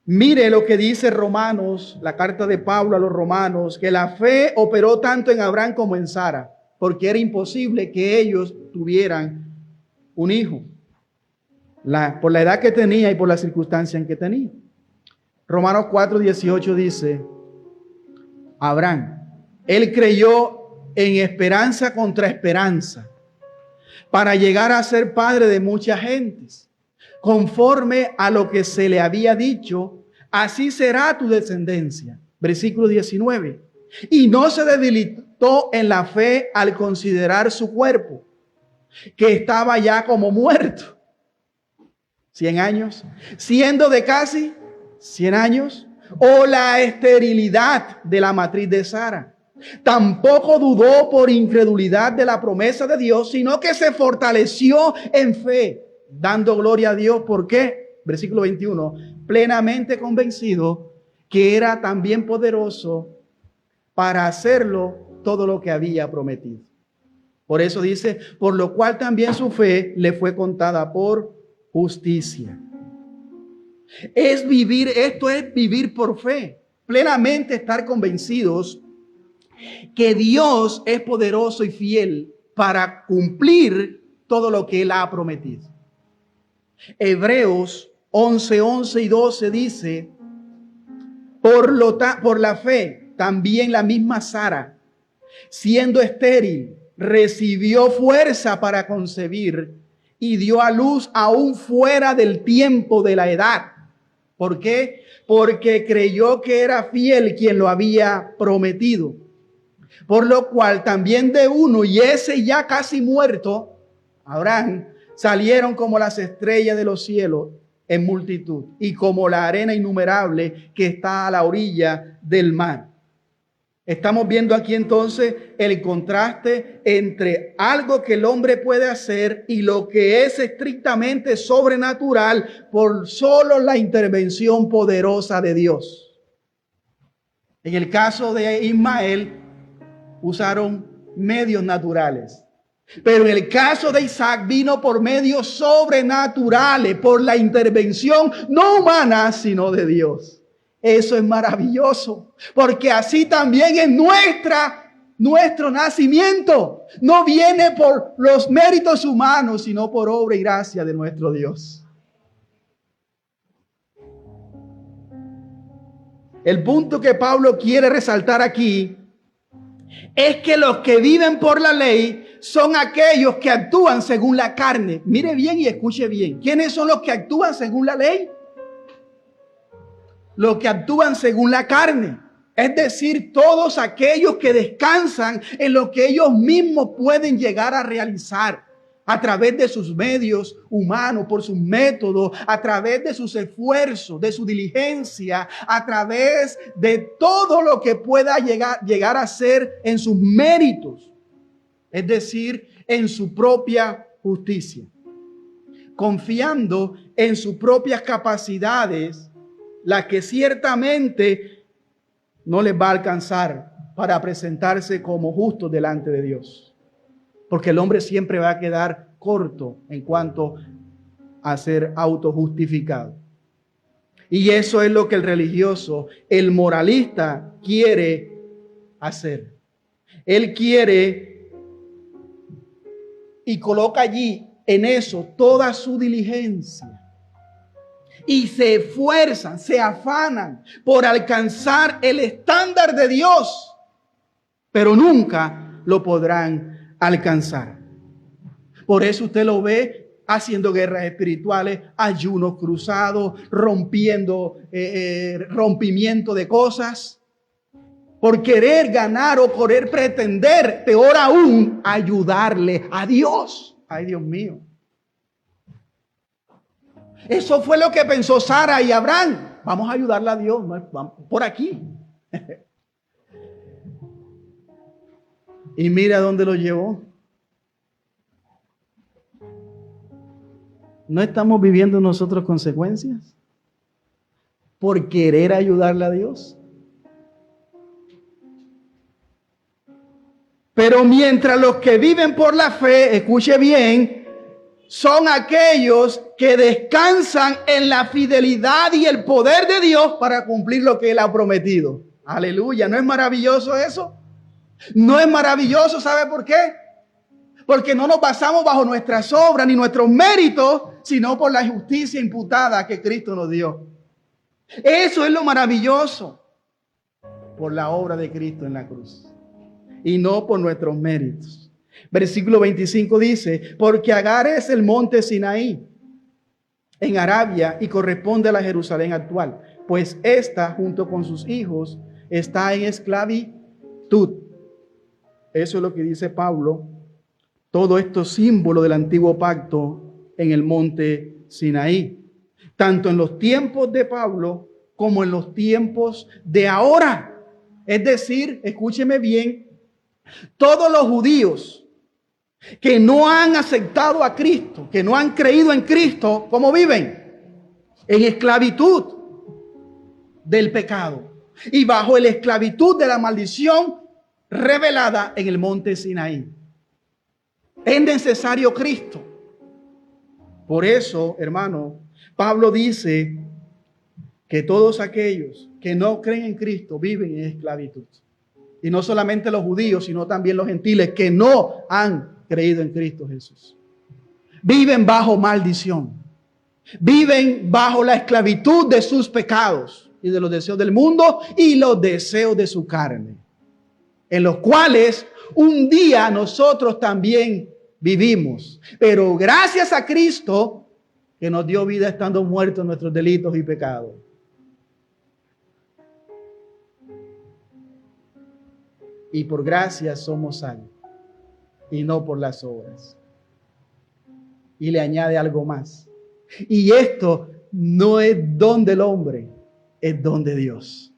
A: Mire lo que dice Romanos, la carta de Pablo a los romanos, que la fe operó tanto en Abraham como en Sara, porque era imposible que ellos tuvieran un hijo, por la edad que tenía y por la circunstancia en que tenía. Romanos 4:18 dice, Abraham, él creyó en esperanza contra esperanza, para llegar a ser padre de muchas gentes. Conforme a lo que se le había dicho, así será tu descendencia. Versículo 19. Y no se debilitó en la fe al considerar su cuerpo, que estaba ya como muerto. 100 años, siendo de casi 100 años, o la esterilidad de la matriz de Sara. Tampoco dudó por incredulidad de la promesa de Dios, sino que se fortaleció en fe, dando gloria a Dios. ¿Por qué? Versículo 21. Plenamente convencido que era también poderoso para hacerlo todo lo que había prometido. Por eso dice, por lo cual también su fe le fue contada por justicia. Es vivir, esto es vivir por fe. Plenamente estar convencidos que Dios es poderoso y fiel para cumplir todo lo que Él ha prometido. Hebreos 11:11 y 12 dice Por la fe, también la misma Sara, siendo estéril, recibió fuerza para concebir y dio a luz aún fuera del tiempo de la edad. ¿Por qué? Porque creyó que era fiel quien lo había prometido. Por lo cual también de uno, y ese ya casi muerto, Abraham, salieron como las estrellas de los cielos en multitud y como la arena innumerable que está a la orilla del mar. Estamos viendo aquí entonces el contraste entre algo que el hombre puede hacer y lo que es estrictamente sobrenatural por solo la intervención poderosa de Dios. En el caso de Ismael, usaron medios naturales. Pero en el caso de Isaac vino por medios sobrenaturales, por la intervención no humana, sino de Dios. Eso es maravilloso, porque así también es nuestro nacimiento. No viene por los méritos humanos, sino por obra y gracia de nuestro Dios. El punto que Pablo quiere resaltar aquí es que los que viven por la ley son aquellos que actúan según la carne. Mire bien y escuche bien. ¿Quiénes son los que actúan según la ley? Los que actúan según la carne. Es decir, todos aquellos que descansan en lo que ellos mismos pueden llegar a realizar a través de sus medios humanos, por sus métodos, a través de sus esfuerzos, de su diligencia, a través de todo lo que pueda llegar a ser en sus méritos, es decir, en su propia justicia, confiando en sus propias capacidades, la que ciertamente no les va a alcanzar para presentarse como justos delante de Dios. Porque el hombre siempre va a quedar corto en cuanto a ser autojustificado. Y eso es lo que el religioso, el moralista quiere hacer. Él quiere y coloca allí en eso toda su diligencia. Y se esfuerzan, se afanan por alcanzar el estándar de Dios, pero nunca lo podrán alcanzar. Por eso usted lo ve haciendo guerras espirituales, ayunos cruzados, rompimiento de cosas, por querer ganar o querer pretender, peor aún, ayudarle a Dios. Ay, Dios mío. Eso fue lo que pensó Sara y Abraham. Vamos a ayudarle a Dios, vamos por aquí. Y mira dónde lo llevó. ¿No estamos viviendo nosotros consecuencias por querer ayudarle a Dios? Pero mientras los que viven por la fe, escuche bien, son aquellos que descansan en la fidelidad y el poder de Dios para cumplir lo que Él ha prometido. Aleluya, ¿no es maravilloso eso? No es maravilloso, ¿sabe por qué? Porque no nos basamos bajo nuestras obras ni nuestros méritos, sino por la justicia imputada que Cristo nos dio. Eso es lo maravilloso, por la obra de Cristo en la cruz y no por nuestros méritos. Versículo 25 dice: porque Agar es el monte Sinaí en Arabia y corresponde a la Jerusalén actual, pues ésta junto con sus hijos está en esclavitud. Eso es lo que dice Pablo. Todo esto es símbolo del antiguo pacto en el monte Sinaí, tanto en los tiempos de Pablo como en los tiempos de ahora. Es decir, escúcheme bien, todos los judíos que no han aceptado a Cristo, que no han creído en Cristo, ¿cómo viven? En esclavitud del pecado y bajo la esclavitud de la maldición revelada en el monte Sinaí. Es necesario Cristo. Por eso, hermano, Pablo dice que todos aquellos que no creen en Cristo viven en esclavitud. Y no solamente los judíos, sino también los gentiles que no han creído en Cristo Jesús. Viven bajo maldición. Viven bajo la esclavitud de sus pecados. y de los deseos del mundo y los deseos de su carne, en los cuales un día nosotros también vivimos. Pero gracias a Cristo que nos dio vida estando muertos en nuestros delitos y pecados. Y por gracia somos salvos, y no por las obras. Y le añade algo más. Y esto no es don del hombre, es don de Dios.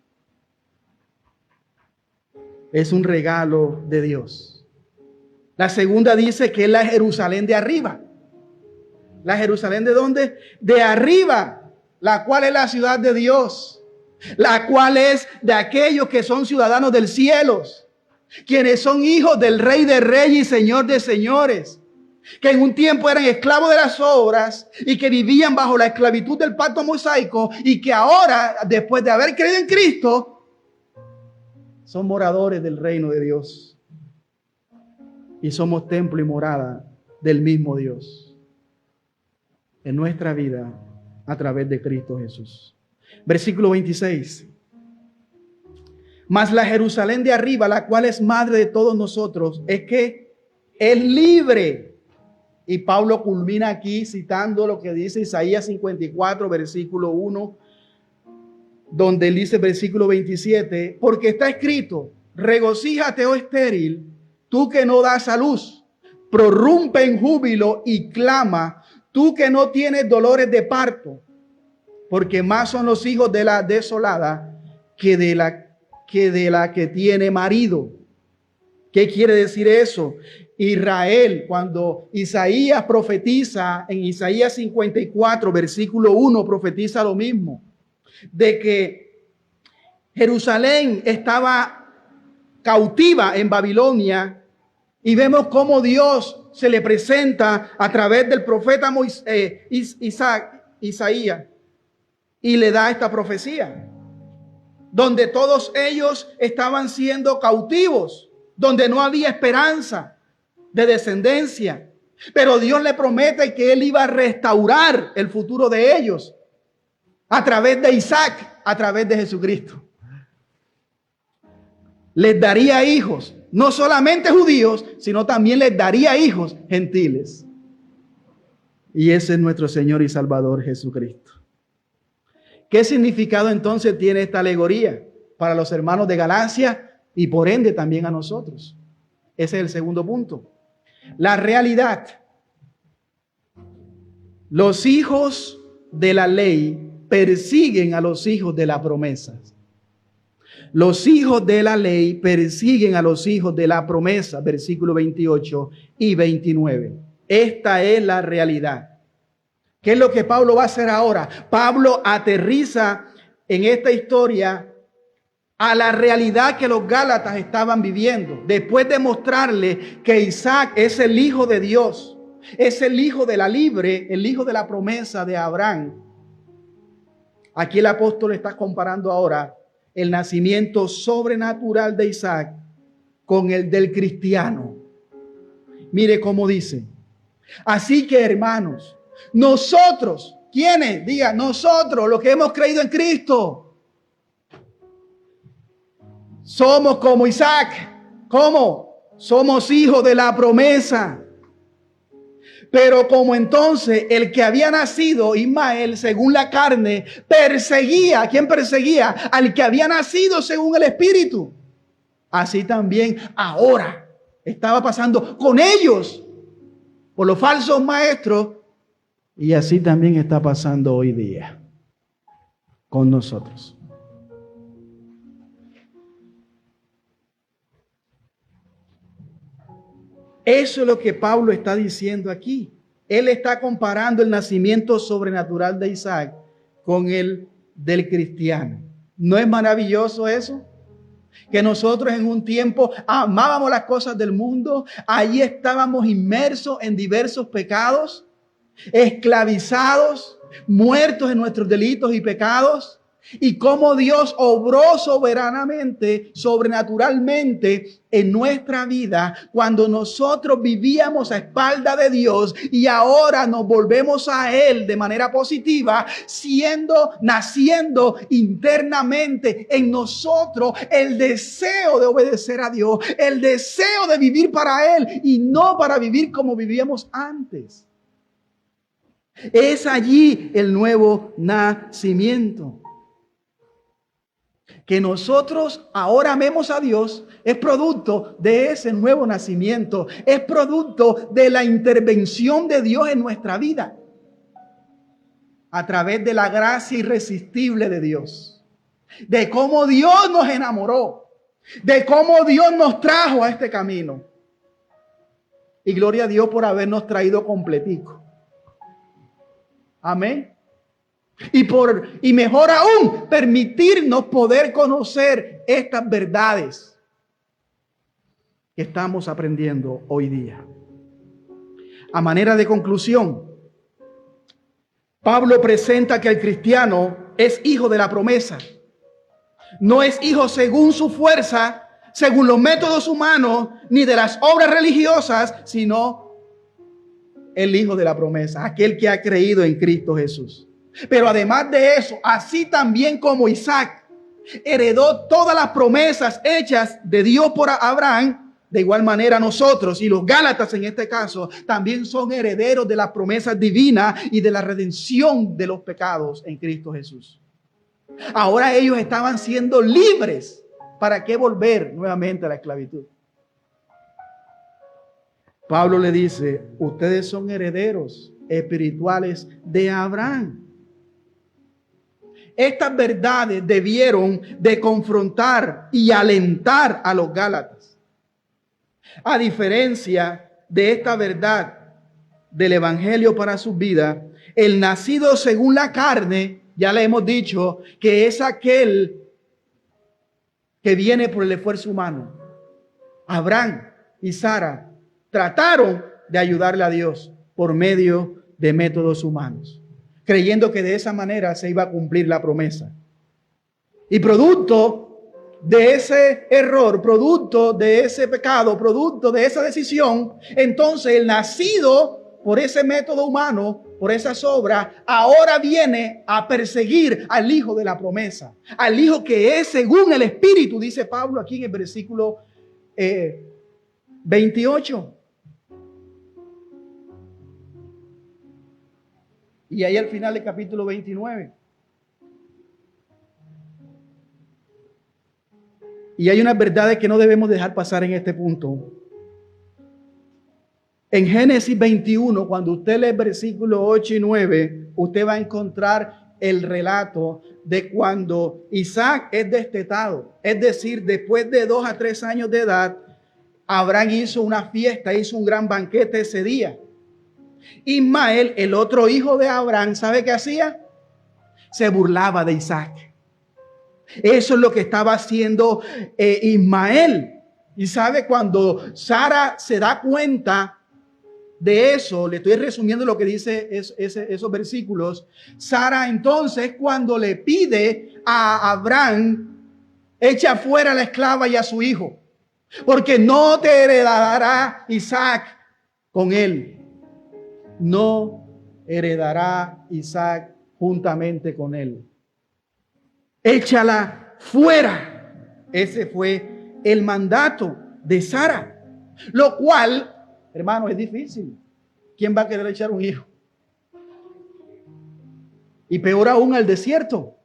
A: Es un regalo de Dios. La segunda dice que es la Jerusalén de arriba. ¿La Jerusalén de dónde? De arriba, la cual es la ciudad de Dios, la cual es de aquellos que son ciudadanos del cielo, quienes son hijos del Rey de Reyes y Señor de Señores, que en un tiempo eran esclavos de las obras y que vivían bajo la esclavitud del pacto mosaico, y que ahora, después de haber creído en Cristo, son moradores del reino de Dios y somos templo y morada del mismo Dios en nuestra vida a través de Cristo Jesús. Versículo 26. Mas la Jerusalén de arriba, la cual es madre de todos nosotros, es que es libre. Y Pablo culmina aquí citando lo que dice Isaías 54, versículo 1, donde él dice, versículo 27, porque está escrito: regocíjate, oh estéril, tú que no das a luz, prorrumpe en júbilo y clama, tú que no tienes dolores de parto, porque más son los hijos de la desolada que de la que tiene marido. ¿Qué quiere decir eso? Israel, cuando Isaías profetiza en Isaías 54, versículo 1, profetiza lo mismo, de que Jerusalén estaba cautiva en Babilonia, y vemos cómo Dios se le presenta a través del profeta Isaías, y le da esta profecía, donde todos ellos estaban siendo cautivos, donde no había esperanza de descendencia, pero Dios le promete que Él iba a restaurar el futuro de ellos a través de Isaac, a través de Jesucristo. Les daría hijos, no solamente judíos, sino también les daría hijos gentiles. Y ese es nuestro Señor y Salvador Jesucristo. ¿Qué significado entonces tiene esta alegoría para los hermanos de Galacia y por ende también a nosotros? Ese es el segundo punto. La realidad. Los hijos de la ley persiguen a los hijos de la promesa. Los hijos de la ley persiguen a los hijos de la promesa, versículo 28 y 29. Esta es la realidad. ¿Qué es lo que Pablo va a hacer ahora? Pablo aterriza en esta historia a la realidad que los gálatas estaban viviendo. Después de mostrarle que Isaac es el hijo de Dios, es el hijo de la libre, el hijo de la promesa de Abraham. Aquí el apóstol está comparando ahora el nacimiento sobrenatural de Isaac con el del cristiano. Mire cómo dice: así que, hermanos, nosotros, ¿quiénes? Diga, nosotros, los que hemos creído en Cristo, somos como Isaac. ¿Cómo? Somos hijos de la promesa. Pero como entonces el que había nacido, Ismael, según la carne, perseguía. ¿A quién perseguía? Al que había nacido según el Espíritu. Así también ahora estaba pasando con ellos por los falsos maestros. Y así también está pasando hoy día con nosotros. Eso es lo que Pablo está diciendo aquí. Él está comparando el nacimiento sobrenatural de Isaac con el del cristiano. ¿No es maravilloso eso? Que nosotros en un tiempo amábamos las cosas del mundo, allí estábamos inmersos en diversos pecados, esclavizados, muertos en nuestros delitos y pecados, Y cómo Dios obró soberanamente, sobrenaturalmente en nuestra vida cuando nosotros vivíamos a espalda de Dios y ahora nos volvemos a Él de manera positiva, naciendo internamente en nosotros el deseo de obedecer a Dios, el deseo de vivir para Él y no para vivir como vivíamos antes. Es allí el nuevo nacimiento. Que nosotros ahora amemos a Dios es producto de ese nuevo nacimiento, es producto de la intervención de Dios en nuestra vida a través de la gracia irresistible de Dios, de cómo Dios nos enamoró, de cómo Dios nos trajo a este camino. Y gloria a Dios por habernos traído completico. Amén. Y mejor aún, permitirnos poder conocer estas verdades que estamos aprendiendo hoy día. A manera de conclusión, Pablo presenta que el cristiano es hijo de la promesa. No es hijo según su fuerza, según los métodos humanos, ni de las obras religiosas, sino el hijo de la promesa, aquel que ha creído en Cristo Jesús. Pero además de eso, así también como Isaac heredó todas las promesas hechas de Dios por Abraham, de igual manera nosotros y los Gálatas en este caso también son herederos de las promesas divinas y de la redención de los pecados en Cristo Jesús. Ahora ellos estaban siendo libres. ¿Para qué volver nuevamente a la esclavitud? Pablo le dice, ustedes son herederos espirituales de Abraham. Estas verdades debieron de confrontar y alentar a los Gálatas. A diferencia de esta verdad del evangelio para su vida, el nacido según la carne, ya le hemos dicho que es aquel que viene por el esfuerzo humano. Abraham y Sara trataron de ayudarle a Dios por medio de métodos humanos, creyendo que de esa manera se iba a cumplir la promesa. Y producto de ese error, producto de ese pecado, producto de esa decisión, entonces el nacido por ese método humano, por esas obras, ahora viene a perseguir al hijo de la promesa, al hijo que es según el Espíritu, dice Pablo aquí en el versículo 28. Y ahí al final del capítulo 29. Y hay unas verdades que no debemos dejar pasar en este punto. En Génesis 21, cuando usted lee versículos 8 y 9, usted va a encontrar el relato de cuando Isaac es destetado. Es decir, después de 2 a 3 años de edad, Abraham hizo una fiesta, hizo un gran banquete ese día. Ismael, el otro hijo de Abraham, ¿sabe qué hacía? Se burlaba de Isaac. Eso es lo que estaba haciendo Ismael. Y sabe, cuando Sara se da cuenta de eso, le estoy resumiendo lo que dice esos versículos. Sara entonces, cuando le pide a Abraham, echa fuera a la esclava y a su hijo, porque no te heredará Isaac con él. No heredará Isaac juntamente con él. Échala fuera. Ese fue el mandato de Sara. Lo cual, hermano, es difícil. ¿Quién va a querer echar un hijo? Y peor aún al desierto.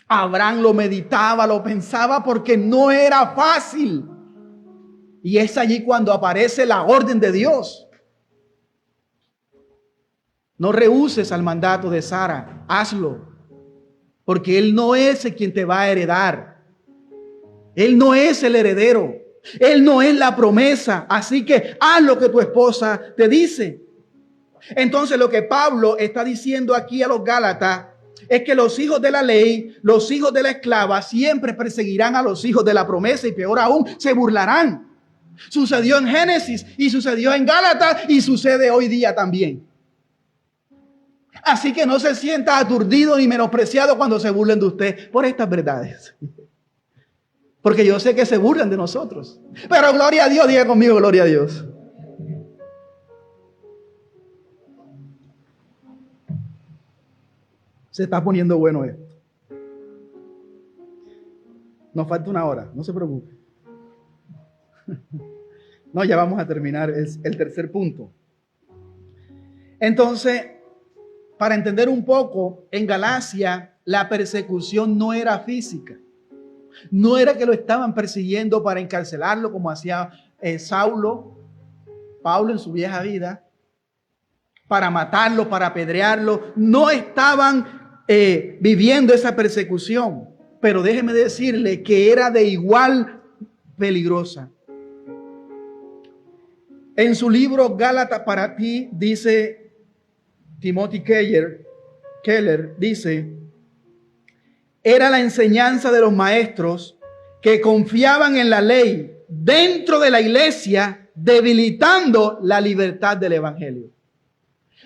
A: Abraham lo meditaba, lo pensaba porque no era fácil. Y es allí cuando aparece la orden de Dios. No rehúses al mandato de Sara, hazlo, porque él no es el quien te va a heredar. Él no es el heredero, él no es la promesa, así que haz lo que tu esposa te dice. Entonces lo que Pablo está diciendo aquí a los Gálatas es que los hijos de la ley, los hijos de la esclava siempre perseguirán a los hijos de la promesa y peor aún, se burlarán. Sucedió en Génesis y sucedió en Gálatas y sucede hoy día también. Así que no se sienta aturdido ni menospreciado cuando se burlen de usted por estas verdades. Porque yo sé que se burlan de nosotros. Pero gloria a Dios, diga conmigo, gloria a Dios. Se está poniendo bueno esto. Nos falta una hora, no se preocupe. No, ya vamos a terminar, es el tercer punto. Entonces, para entender un poco, en Galacia la persecución no era física. No era que lo estaban persiguiendo para encarcelarlo como hacía Pablo en su vieja vida, para matarlo, para apedrearlo. No estaban viviendo esa persecución, pero déjeme decirle que era de igual peligrosa. En su libro Gálatas para ti, dice Timothy Keller, dice: era la enseñanza de los maestros que confiaban en la ley dentro de la iglesia, debilitando la libertad del evangelio.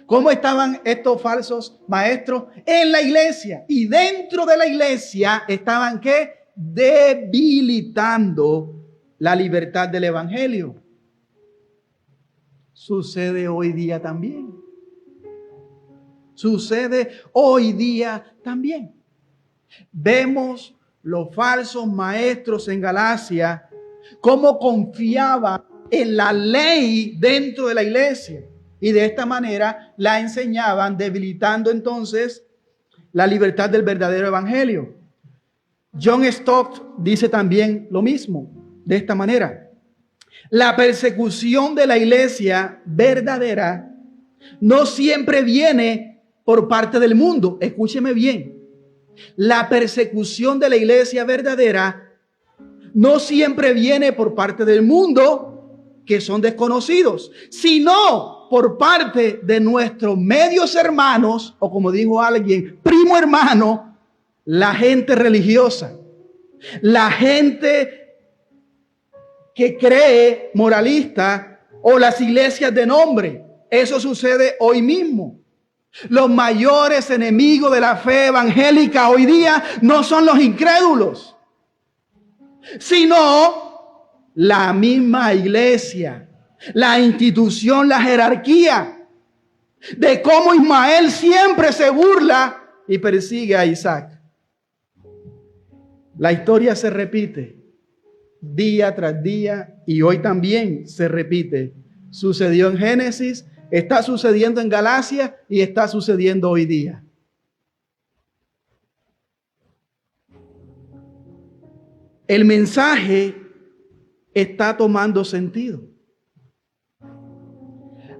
A: ¿Cómo estaban estos falsos maestros? En la iglesia. Y dentro de la iglesia estaban, ¿qué? Debilitando la libertad del evangelio. Sucede hoy día también. Sucede hoy día también. Vemos los falsos maestros en Galacia, cómo confiaban en la ley dentro de la iglesia. Y de esta manera la enseñaban, debilitando entonces la libertad del verdadero evangelio. John Stott dice también lo mismo, de esta manera: la persecución de la iglesia verdadera no siempre viene por parte del mundo. Escúcheme bien. La persecución de la iglesia verdadera no siempre viene por parte del mundo, que son desconocidos, sino por parte de nuestros medios hermanos, o como dijo alguien, primo hermano, la gente religiosa, la gente que cree moralista, o las iglesias de nombre. Eso sucede hoy mismo. Los mayores enemigos de la fe evangélica hoy día no son los incrédulos, sino la misma iglesia, la institución, la jerarquía, de cómo Ismael siempre se burla y persigue a Isaac. La historia se repite día tras día y hoy también se repite. Sucedió en Génesis, está sucediendo en Galacia y está sucediendo hoy día. El mensaje está tomando sentido.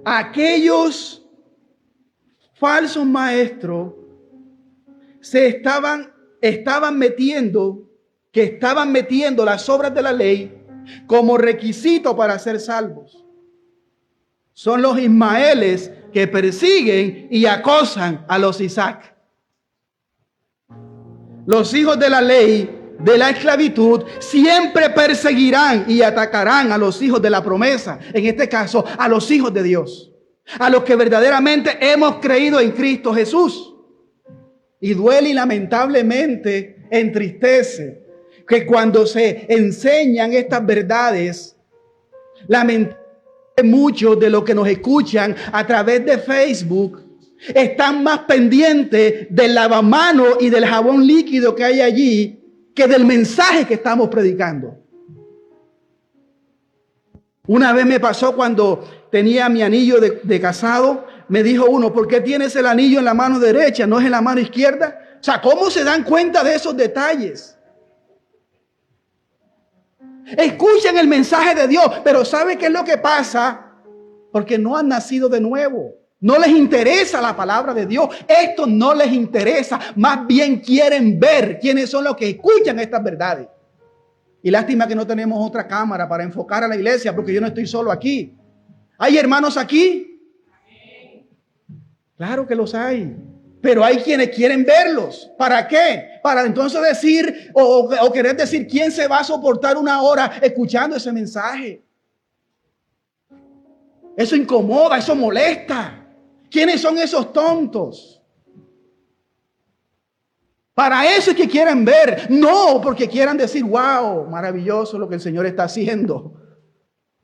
A: Aquellos falsos maestros estaban metiendo las obras de la ley como requisito para ser salvos. Son los Ismaeles que persiguen y acosan a los Isaac. Los hijos de la ley, de la esclavitud, siempre perseguirán y atacarán a los hijos de la promesa. En este caso, a los hijos de Dios, a los que verdaderamente hemos creído en Cristo Jesús. Y duele y lamentablemente entristece que cuando se enseñan estas verdades, lamentablemente muchos de los que nos escuchan a través de Facebook están más pendientes del lavamanos y del jabón líquido que hay allí que del mensaje que estamos predicando. Una vez me pasó cuando tenía mi anillo de casado, me dijo uno: ¿por qué tienes el anillo en la mano derecha, no es en la mano izquierda? O sea, ¿cómo se dan cuenta de esos detalles? Escuchan el mensaje de Dios, pero ¿sabe qué es lo que pasa? Porque no han nacido de nuevo. No les interesa la palabra de Dios. Esto no les interesa. Más bien quieren ver quiénes son los que escuchan estas verdades. Y lástima que no tenemos otra cámara para enfocar a la iglesia, porque yo no estoy solo aquí. ¿Hay hermanos aquí? Claro que los hay. Pero hay quienes quieren verlos. ¿Para qué? Para entonces decir o querer decir quién se va a soportar una hora escuchando ese mensaje. Eso incomoda, eso molesta. ¿Quiénes son esos tontos? Para eso es que quieren ver, no porque quieran decir, wow, maravilloso lo que el Señor está haciendo.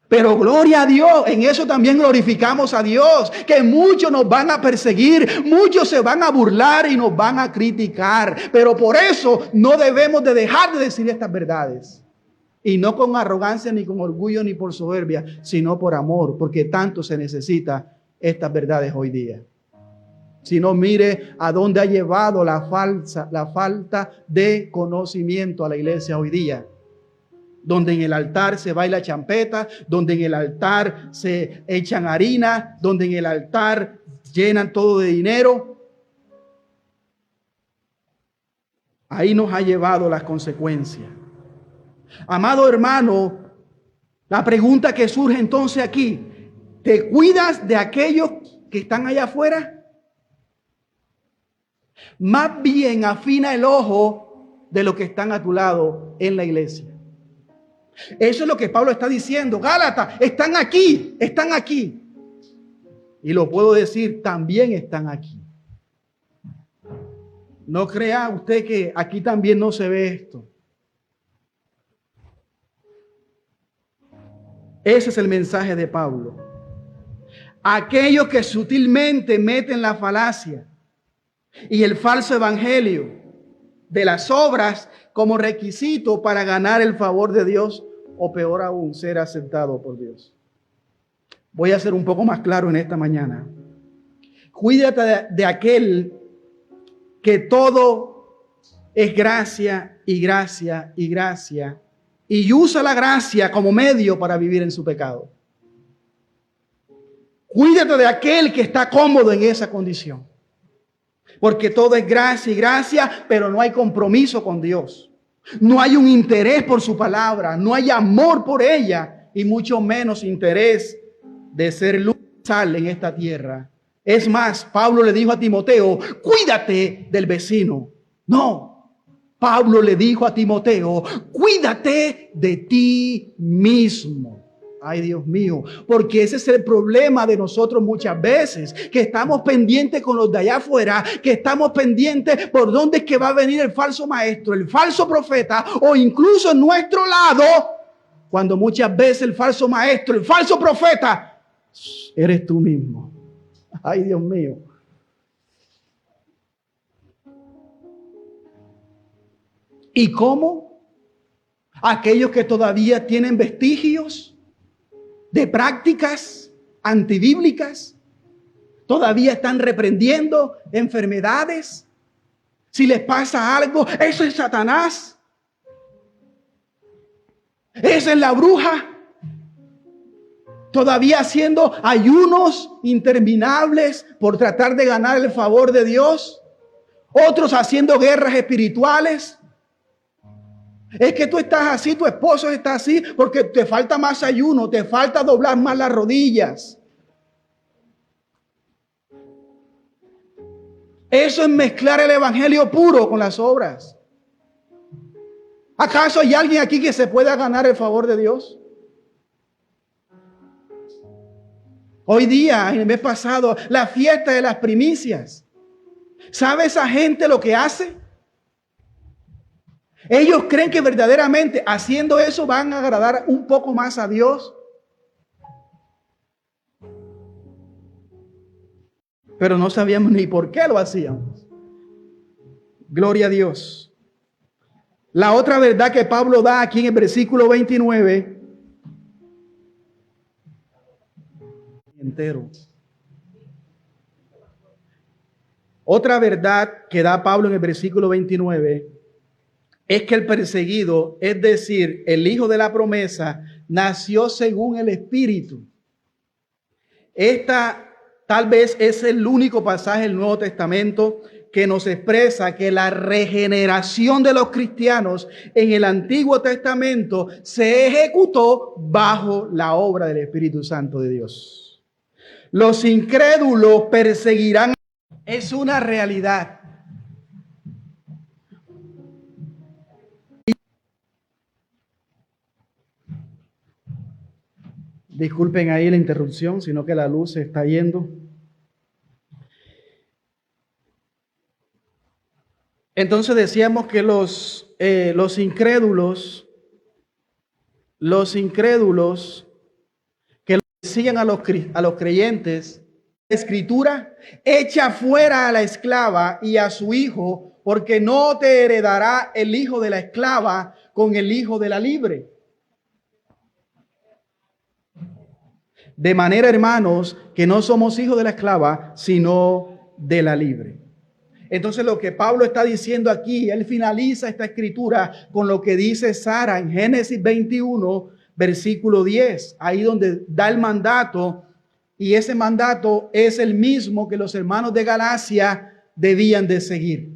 A: Pero gloria a Dios, en eso también glorificamos a Dios, que muchos nos van a perseguir, muchos se van a burlar y nos van a criticar. Pero por eso no debemos de dejar de decir estas verdades. Y no con arrogancia, ni con orgullo, ni por soberbia, sino por amor, porque tanto se necesita estas verdades hoy día. Si no, mire a dónde ha llevado la falta de conocimiento a la iglesia hoy día. Donde en el altar se baila champeta, donde en el altar se echan harina, donde en el altar llenan todo de dinero. Ahí nos ha llevado las consecuencias. Amado hermano, la pregunta que surge entonces aquí, ¿te cuidas de aquellos que están allá afuera? Más bien afina el ojo de los que están a tu lado en la iglesia. Eso es lo que Pablo está diciendo. Gálatas, están aquí, están aquí. Y lo puedo decir, también están aquí. No crea usted que aquí también no se ve esto. Ese es el mensaje de Pablo. Aquellos que sutilmente meten la falacia y el falso evangelio de las obras como requisito para ganar el favor de Dios, o peor aún, ser aceptado por Dios. Voy a ser un poco más claro en esta mañana. Cuídate de aquel que todo es gracia y gracia y gracia, y usa la gracia como medio para vivir en su pecado. Cuídate de aquel que está cómodo en esa condición. Porque todo es gracia y gracia, pero no hay compromiso con Dios. No hay un interés por su palabra, no hay amor por ella y mucho menos interés de ser luz y sal en esta tierra. Es más, Pablo le dijo a Timoteo, cuídate del vecino. No, Pablo le dijo a Timoteo, cuídate de ti mismo. Ay, Dios mío, porque ese es el problema de nosotros muchas veces, que estamos pendientes con los de allá afuera, que estamos pendientes por dónde es que va a venir el falso maestro, el falso profeta, o incluso en nuestro lado, cuando muchas veces el falso maestro, el falso profeta, eres tú mismo. Ay, Dios mío. ¿Y cómo? Aquellos que todavía tienen vestigios de prácticas antibíblicas, todavía están reprendiendo enfermedades. Si les pasa algo, eso es Satanás. Esa es la bruja. Todavía haciendo ayunos interminables por tratar de ganar el favor de Dios. Otros haciendo guerras espirituales. Es que tú estás así, tu esposo está así, porque te falta más ayuno, te falta doblar más las rodillas. Eso es mezclar el evangelio puro con las obras. ¿Acaso hay alguien aquí que se pueda ganar el favor de Dios? Hoy día, en el mes pasado, la fiesta de las primicias. ¿Sabe esa gente lo que hace? Ellos creen que verdaderamente haciendo eso van a agradar un poco más a Dios. Pero no sabíamos ni por qué lo hacíamos. Gloria a Dios. La otra verdad que Pablo da aquí en el versículo 29. Entero. Otra verdad que da Pablo en el versículo 29 es que el perseguido, es decir, el hijo de la promesa, nació según el Espíritu. Esta tal vez es el único pasaje del Nuevo Testamento que nos expresa que la regeneración de los cristianos en el Antiguo Testamento se ejecutó bajo la obra del Espíritu Santo de Dios. Los incrédulos perseguirán. Es una realidad. Disculpen ahí la interrupción, sino que la luz se está yendo. Entonces decíamos que los incrédulos que siguen a los creyentes, la Escritura, echa fuera a la esclava y a su hijo, porque no te heredará el hijo de la esclava con el hijo de la libre. De manera, hermanos, que no somos hijos de la esclava, sino de la libre. Entonces lo que Pablo está diciendo aquí, él finaliza esta escritura con lo que dice Sara en Génesis 21, versículo 10, ahí donde da el mandato, y ese mandato es el mismo que los hermanos de Galacia debían de seguir,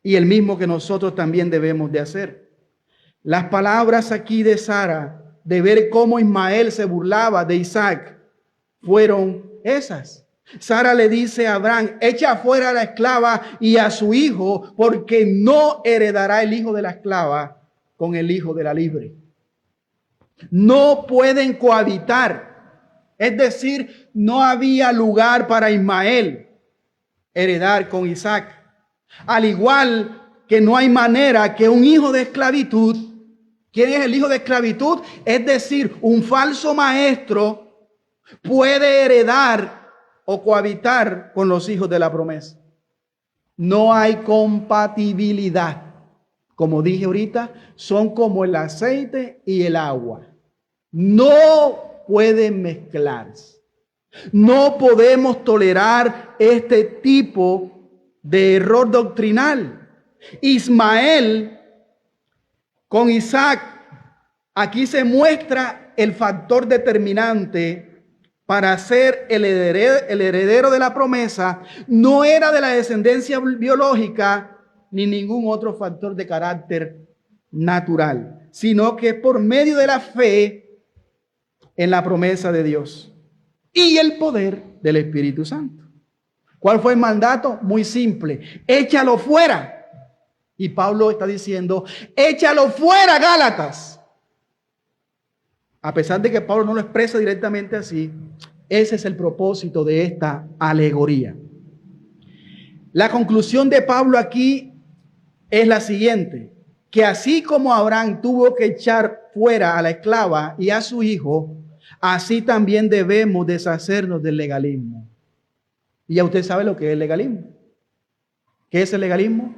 A: y el mismo que nosotros también debemos de hacer. Las palabras aquí de Sara, de ver cómo Ismael se burlaba de Isaac, fueron esas. Sara le dice a Abraham, echa fuera a la esclava y a su hijo, porque no heredará el hijo de la esclava con el hijo de la libre. No pueden cohabitar. Es decir, no había lugar para Ismael heredar con Isaac. Al igual que no hay manera que un hijo de esclavitud, ¿quién es el hijo de esclavitud? Es decir, un falso maestro puede heredar o cohabitar con los hijos de la promesa. No hay compatibilidad. Como dije ahorita, son como el aceite y el agua. No pueden mezclarse. No podemos tolerar este tipo de error doctrinal. Ismael con Isaac, aquí se muestra el factor determinante para ser el heredero de la promesa. No era de la descendencia biológica ni ningún otro factor de carácter natural, sino que por medio de la fe en la promesa de Dios y el poder del Espíritu Santo. ¿Cuál fue el mandato? Muy simple: échalo fuera. Y Pablo está diciendo, échalo fuera, Gálatas. A pesar de que Pablo no lo expresa directamente así, ese es el propósito de esta alegoría. La conclusión de Pablo aquí es la siguiente: que así como Abraham tuvo que echar fuera a la esclava y a su hijo, así también debemos deshacernos del legalismo. Y ya usted sabe lo que es el legalismo. ¿Qué es el legalismo?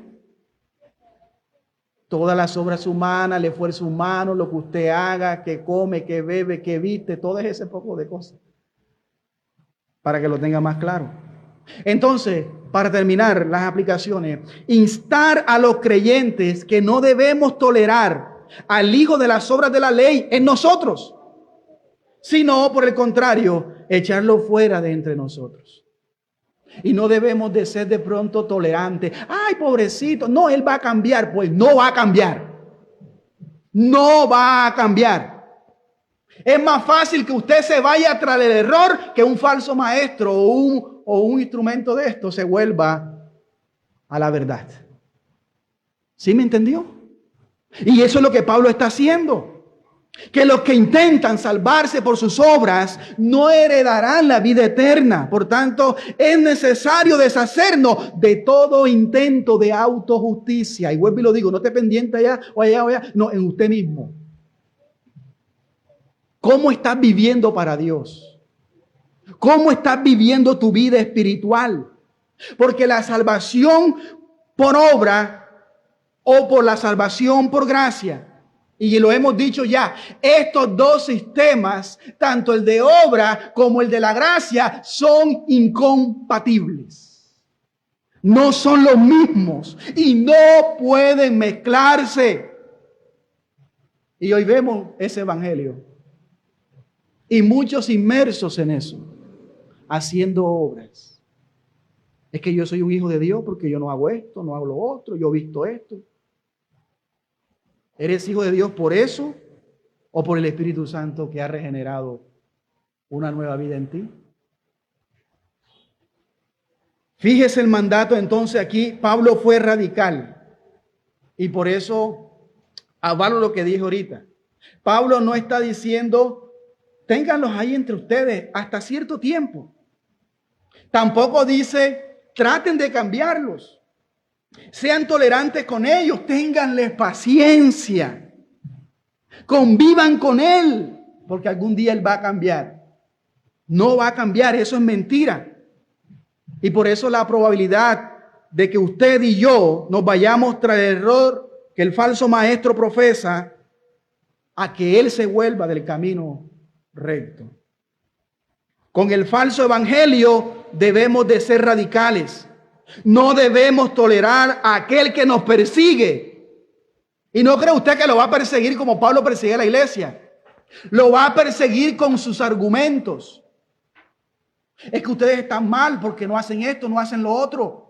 A: Todas las obras humanas, el esfuerzo humano, lo que usted haga, que come, que bebe, que viste, todo ese poco de cosas. Para que lo tenga más claro. Entonces, para terminar las aplicaciones, instar a los creyentes que no debemos tolerar al hijo de las obras de la ley en nosotros, sino por el contrario, echarlo fuera de entre nosotros. Y no debemos de ser de pronto tolerantes. Ay, pobrecito. No, él va a cambiar. Pues no va a cambiar. No va a cambiar. Es más fácil que usted se vaya tras el error que un falso maestro o un instrumento de esto se vuelva a la verdad. ¿Sí me entendió? Y eso es lo que Pablo está haciendo. Que los que intentan salvarse por sus obras no heredarán la vida eterna. Por tanto, es necesario deshacernos de todo intento de autojusticia. Y vuelvo y lo digo, no esté pendiente allá o allá o allá, no, en usted mismo. ¿Cómo estás viviendo para Dios? ¿Cómo estás viviendo tu vida espiritual? Porque la salvación por obra o por la salvación por gracia, y lo hemos dicho ya, estos dos sistemas, tanto el de obra como el de la gracia, son incompatibles. No son los mismos y no pueden mezclarse. Y hoy vemos ese evangelio y muchos inmersos en eso, haciendo obras. Es que yo soy un hijo de Dios porque yo no hago esto, no hago lo otro, yo he visto esto. ¿Eres hijo de Dios por eso o por el Espíritu Santo que ha regenerado una nueva vida en ti? Fíjese el mandato entonces aquí. Pablo fue radical y por eso avalo lo que dije ahorita. Pablo no está diciendo ténganlos ahí entre ustedes hasta cierto tiempo. Tampoco dice traten de cambiarlos. Sean tolerantes con ellos, ténganles paciencia, convivan con Él, porque algún día Él va a cambiar. No va a cambiar, eso es mentira. Y por eso la probabilidad de que usted y yo nos vayamos tras el error que el falso maestro profesa, a que Él se vuelva del camino recto. Con el falso evangelio debemos de ser radicales. No debemos tolerar a aquel que nos persigue. Y no cree usted que lo va a perseguir como Pablo persigue a la iglesia. Lo va a perseguir con sus argumentos. Es que ustedes están mal porque no hacen esto, no hacen lo otro.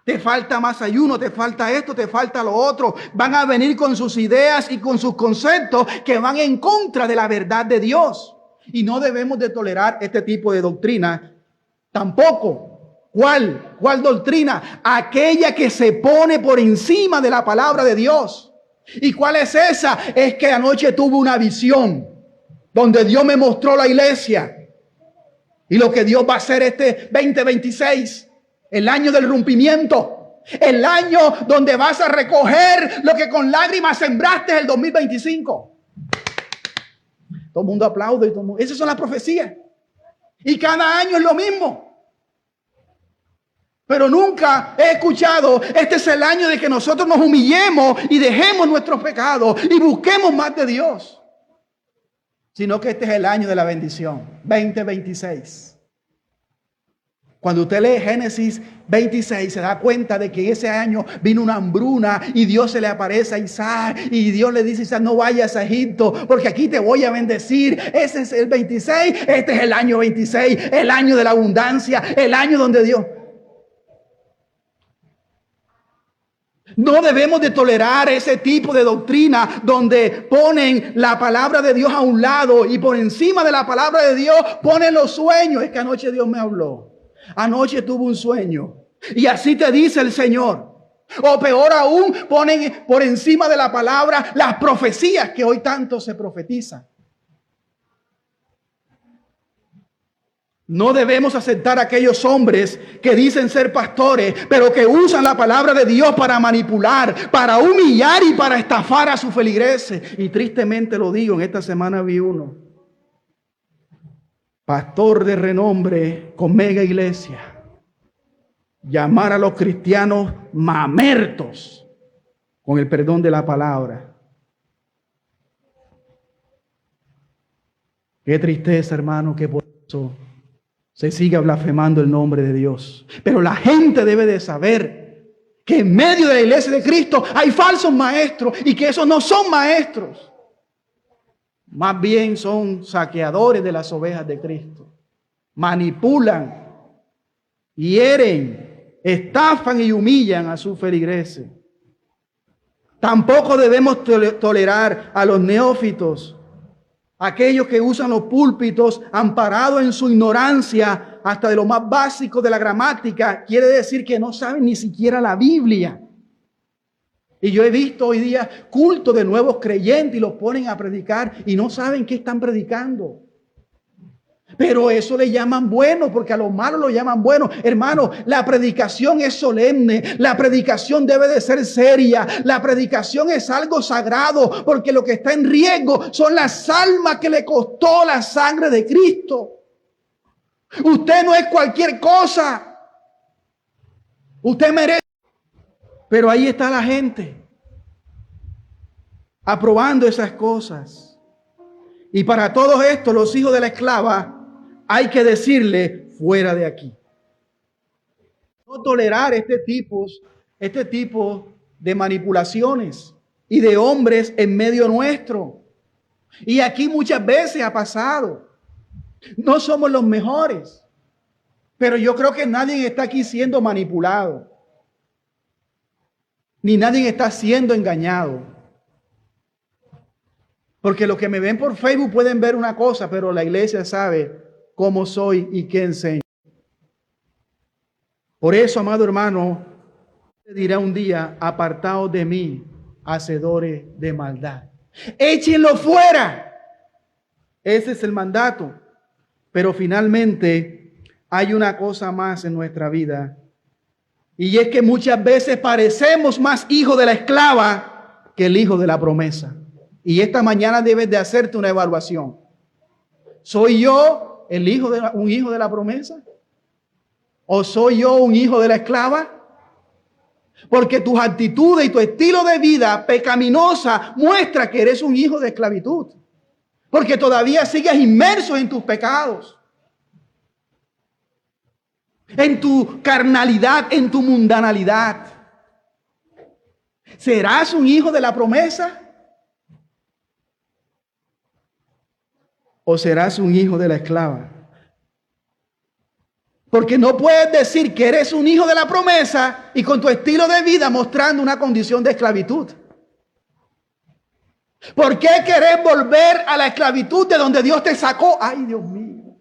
A: Te falta más ayuno, te falta esto, te falta lo otro. Van a venir con sus ideas y con sus conceptos que van en contra de la verdad de Dios. Y no debemos de tolerar este tipo de doctrina tampoco. ¿Cuál doctrina? Aquella que se pone por encima de la palabra de Dios. ¿Y cuál es esa? Es que anoche tuve una visión donde Dios me mostró la iglesia y lo que Dios va a hacer este 2026, el año del rompimiento, el año donde vas a recoger lo que con lágrimas sembraste el 2025. Todo el mundo aplaude. Esas son las profecías. Y cada año es lo mismo. Pero nunca he escuchado, este es el año de que nosotros nos humillemos y dejemos nuestros pecados y busquemos más de Dios. Sino que este es el año de la bendición, 2026. Cuando usted lee Génesis 26, se da cuenta de que ese año vino una hambruna y Dios se le aparece a Isaac y Dios le dice a Isaac, no vayas a Egipto porque aquí te voy a bendecir. Ese es el 26, este es el año 26, el año de la abundancia, el año donde Dios... No debemos de tolerar ese tipo de doctrina donde ponen la palabra de Dios a un lado y por encima de la palabra de Dios ponen los sueños. Es que anoche Dios me habló. Anoche tuve un sueño. Y así te dice el Señor. O peor aún, ponen por encima de la palabra las profecías que hoy tanto se profetizan. No debemos aceptar a aquellos hombres que dicen ser pastores, pero que usan la palabra de Dios para manipular, para humillar y para estafar a sus feligreses. Y tristemente lo digo, en esta semana vi uno, pastor de renombre con mega iglesia, llamar a los cristianos mamertos, con el perdón de la palabra. Qué tristeza, hermano, que por eso se sigue blasfemando el nombre de Dios. Pero la gente debe de saber que en medio de la iglesia de Cristo hay falsos maestros y que esos no son maestros. Más bien son saqueadores de las ovejas de Cristo. Manipulan, hieren, estafan y humillan a sus feligreses. Tampoco debemos tolerar a los neófitos, aquellos que usan los púlpitos amparados en su ignorancia hasta de lo más básico de la gramática. Quiere decir que no saben ni siquiera la Biblia. Y yo he visto hoy día cultos de nuevos creyentes y los ponen a predicar y no saben qué están predicando. Pero eso le llaman bueno, porque a los malos lo llaman bueno. Hermano, la predicación es solemne, la predicación debe de ser seria, la predicación es algo sagrado, porque lo que está en riesgo son las almas que le costó la sangre de Cristo. Usted no es cualquier cosa, usted merece. Pero ahí está la gente aprobando esas cosas. Y para todo esto, los hijos de la esclava, hay que decirle fuera de aquí. No tolerar este tipo de manipulaciones y de hombres en medio nuestro. Y aquí muchas veces ha pasado. No somos los mejores, pero yo creo que nadie está aquí siendo manipulado, ni nadie está siendo engañado. Porque los que me ven por Facebook pueden ver una cosa, pero la iglesia sabe cómo soy y qué enseño. Por eso, amado hermano, dirá un día, apartaos de mí, hacedores de maldad. Échenlo fuera. Ese es el mandato. Pero finalmente hay una cosa más en nuestra vida. Y es que muchas veces parecemos más hijo de la esclava que el hijo de la promesa. Y esta mañana debes de hacerte una evaluación. ¿Soy yo un hijo de la promesa? ¿O soy yo un hijo de la esclava? Porque tus actitudes y tu estilo de vida pecaminosa muestra que eres un hijo de esclavitud. Porque todavía sigues inmerso en tus pecados, en tu carnalidad, en tu mundanalidad. ¿Serás un hijo de la promesa? ¿O serás un hijo de la esclava? Porque no puedes decir que eres un hijo de la promesa y con tu estilo de vida mostrando una condición de esclavitud. ¿Por qué querés volver a la esclavitud de donde Dios te sacó? ¡Ay, Dios mío!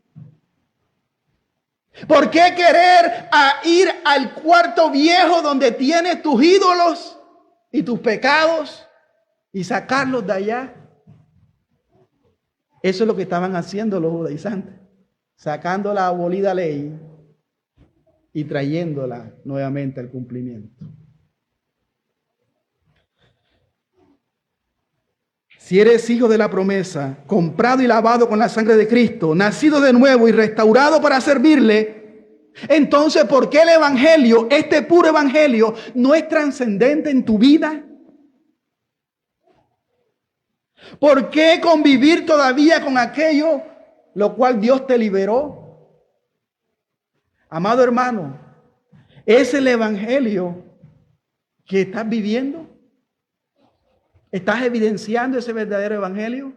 A: ¿Por qué querer ir al cuarto viejo donde tienes tus ídolos y tus pecados y sacarlos de allá? Eso es lo que estaban haciendo los judaizantes, sacando la abolida ley y trayéndola nuevamente al cumplimiento. Si eres hijo de la promesa, comprado y lavado con la sangre de Cristo, nacido de nuevo y restaurado para servirle, entonces, ¿por qué el evangelio, este puro evangelio, no es trascendente en tu vida? ¿Por qué convivir todavía con aquello lo cual Dios te liberó? Amado hermano, ¿es el evangelio que estás viviendo? ¿Estás evidenciando ese verdadero evangelio?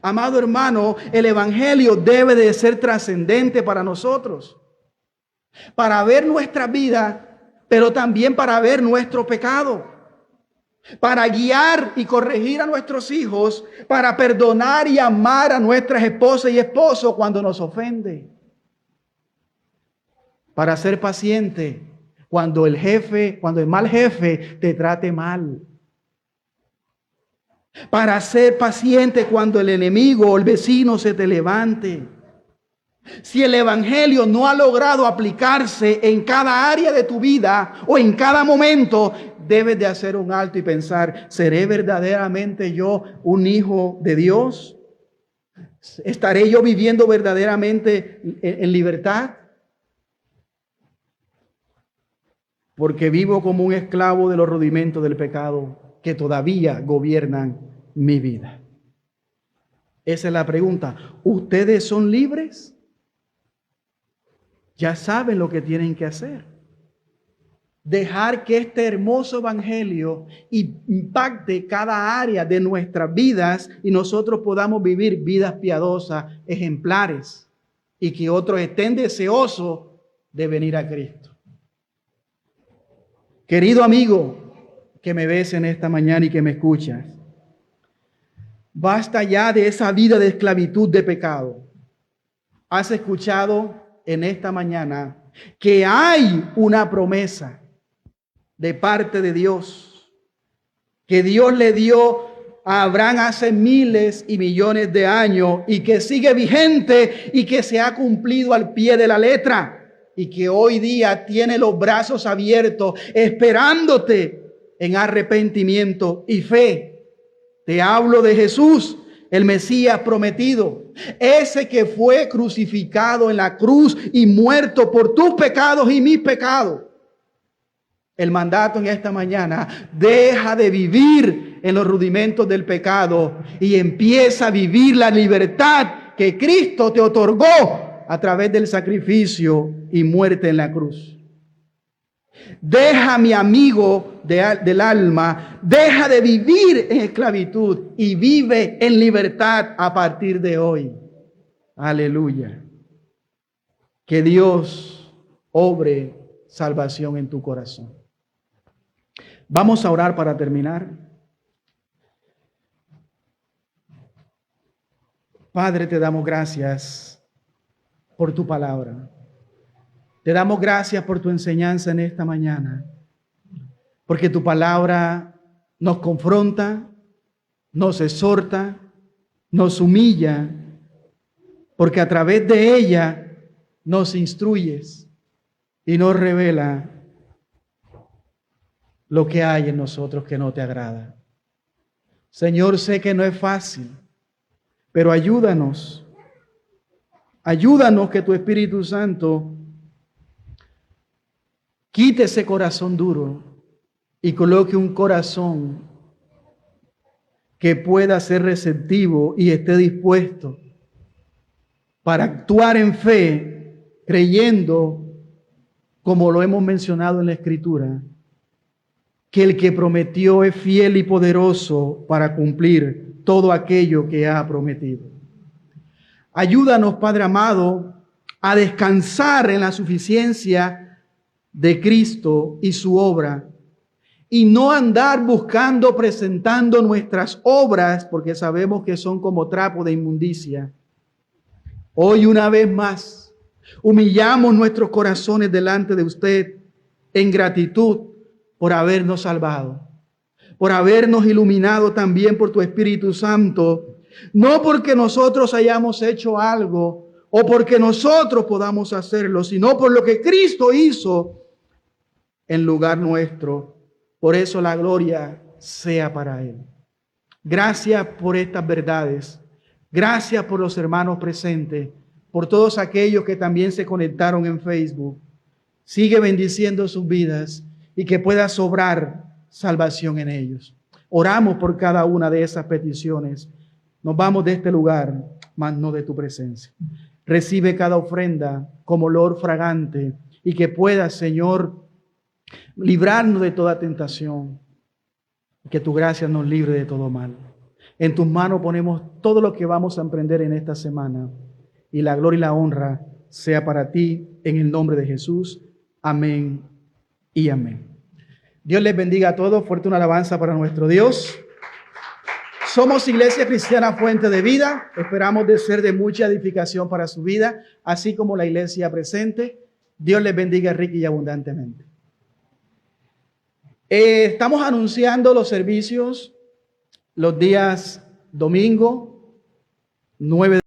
A: Amado hermano, el evangelio debe de ser trascendente para nosotros, para ver nuestra vida, pero también para ver nuestro pecado, para guiar y corregir a nuestros hijos, para perdonar y amar a nuestras esposas y esposos cuando nos ofende, para ser paciente cuando el mal jefe te trate mal, para ser paciente cuando el enemigo o el vecino se te levante. Si el evangelio no ha logrado aplicarse en cada área de tu vida o en cada momento, debes de hacer un alto y pensar: ¿seré verdaderamente yo un hijo de Dios? ¿Estaré yo viviendo verdaderamente en libertad? Porque vivo como un esclavo de los rudimentos del pecado que todavía gobiernan mi vida. Esa es la pregunta. ¿Ustedes son libres? Ya saben lo que tienen que hacer. Dejar que este hermoso evangelio impacte cada área de nuestras vidas y nosotros podamos vivir vidas piadosas, ejemplares, y que otros estén deseosos de venir a Cristo. Querido amigo que me ves en esta mañana y que me escuchas, basta ya de esa vida de esclavitud de pecado. Has escuchado en esta mañana que hay una promesa de parte de Dios, que Dios le dio a Abraham hace miles y millones de años y que sigue vigente y que se ha cumplido al pie de la letra y que hoy día tiene los brazos abiertos esperándote en arrepentimiento y fe. Te hablo de Jesús, el Mesías prometido, ese que fue crucificado en la cruz y muerto por tus pecados y mis pecados. El mandato en esta mañana: deja de vivir en los rudimentos del pecado y empieza a vivir la libertad que Cristo te otorgó a través del sacrificio y muerte en la cruz. Deja, mi amigo del alma, deja de vivir en esclavitud y vive en libertad a partir de hoy. Aleluya. Que Dios obre salvación en tu corazón. Vamos a orar para terminar. Padre, te damos gracias por tu palabra. Te damos gracias por tu enseñanza en esta mañana, porque tu palabra nos confronta, nos exhorta, nos humilla, porque a través de ella nos instruyes y nos revela lo que hay en nosotros que no te agrada. Señor, sé que no es fácil, pero ayúdanos. Ayúdanos que tu Espíritu Santo quite ese corazón duro y coloque un corazón que pueda ser receptivo y esté dispuesto para actuar en fe, creyendo, como lo hemos mencionado en la Escritura, que el que prometió es fiel y poderoso para cumplir todo aquello que ha prometido. Ayúdanos, Padre amado, a descansar en la suficiencia de Cristo y su obra, y no andar buscando, presentando nuestras obras, porque sabemos que son como trapo de inmundicia. Hoy una vez más, humillamos nuestros corazones delante de usted en gratitud por habernos salvado, por habernos iluminado también por tu Espíritu Santo, no porque nosotros hayamos hecho algo o porque nosotros podamos hacerlo, sino por lo que Cristo hizo en lugar nuestro. Por eso la gloria sea para Él. Gracias por estas verdades. Gracias por los hermanos presentes, por todos aquellos que también se conectaron en Facebook. Sigue bendiciendo sus vidas y que pueda sobrar salvación en ellos. Oramos por cada una de esas peticiones. Nos vamos de este lugar, mas no de tu presencia. Recibe cada ofrenda como olor fragante y que pueda, Señor, librarnos de toda tentación. Que tu gracia nos libre de todo mal. En tus manos ponemos todo lo que vamos a emprender en esta semana. Y la gloria y la honra sea para ti en el nombre de Jesús. Amén y amén. Dios les bendiga a todos. Fuerte una alabanza para nuestro Dios. Somos Iglesia Cristiana Fuente de Vida. Esperamos de ser de mucha edificación para su vida, así como la iglesia presente. Dios les bendiga rica y abundantemente. Estamos anunciando los servicios los días domingo, 9 de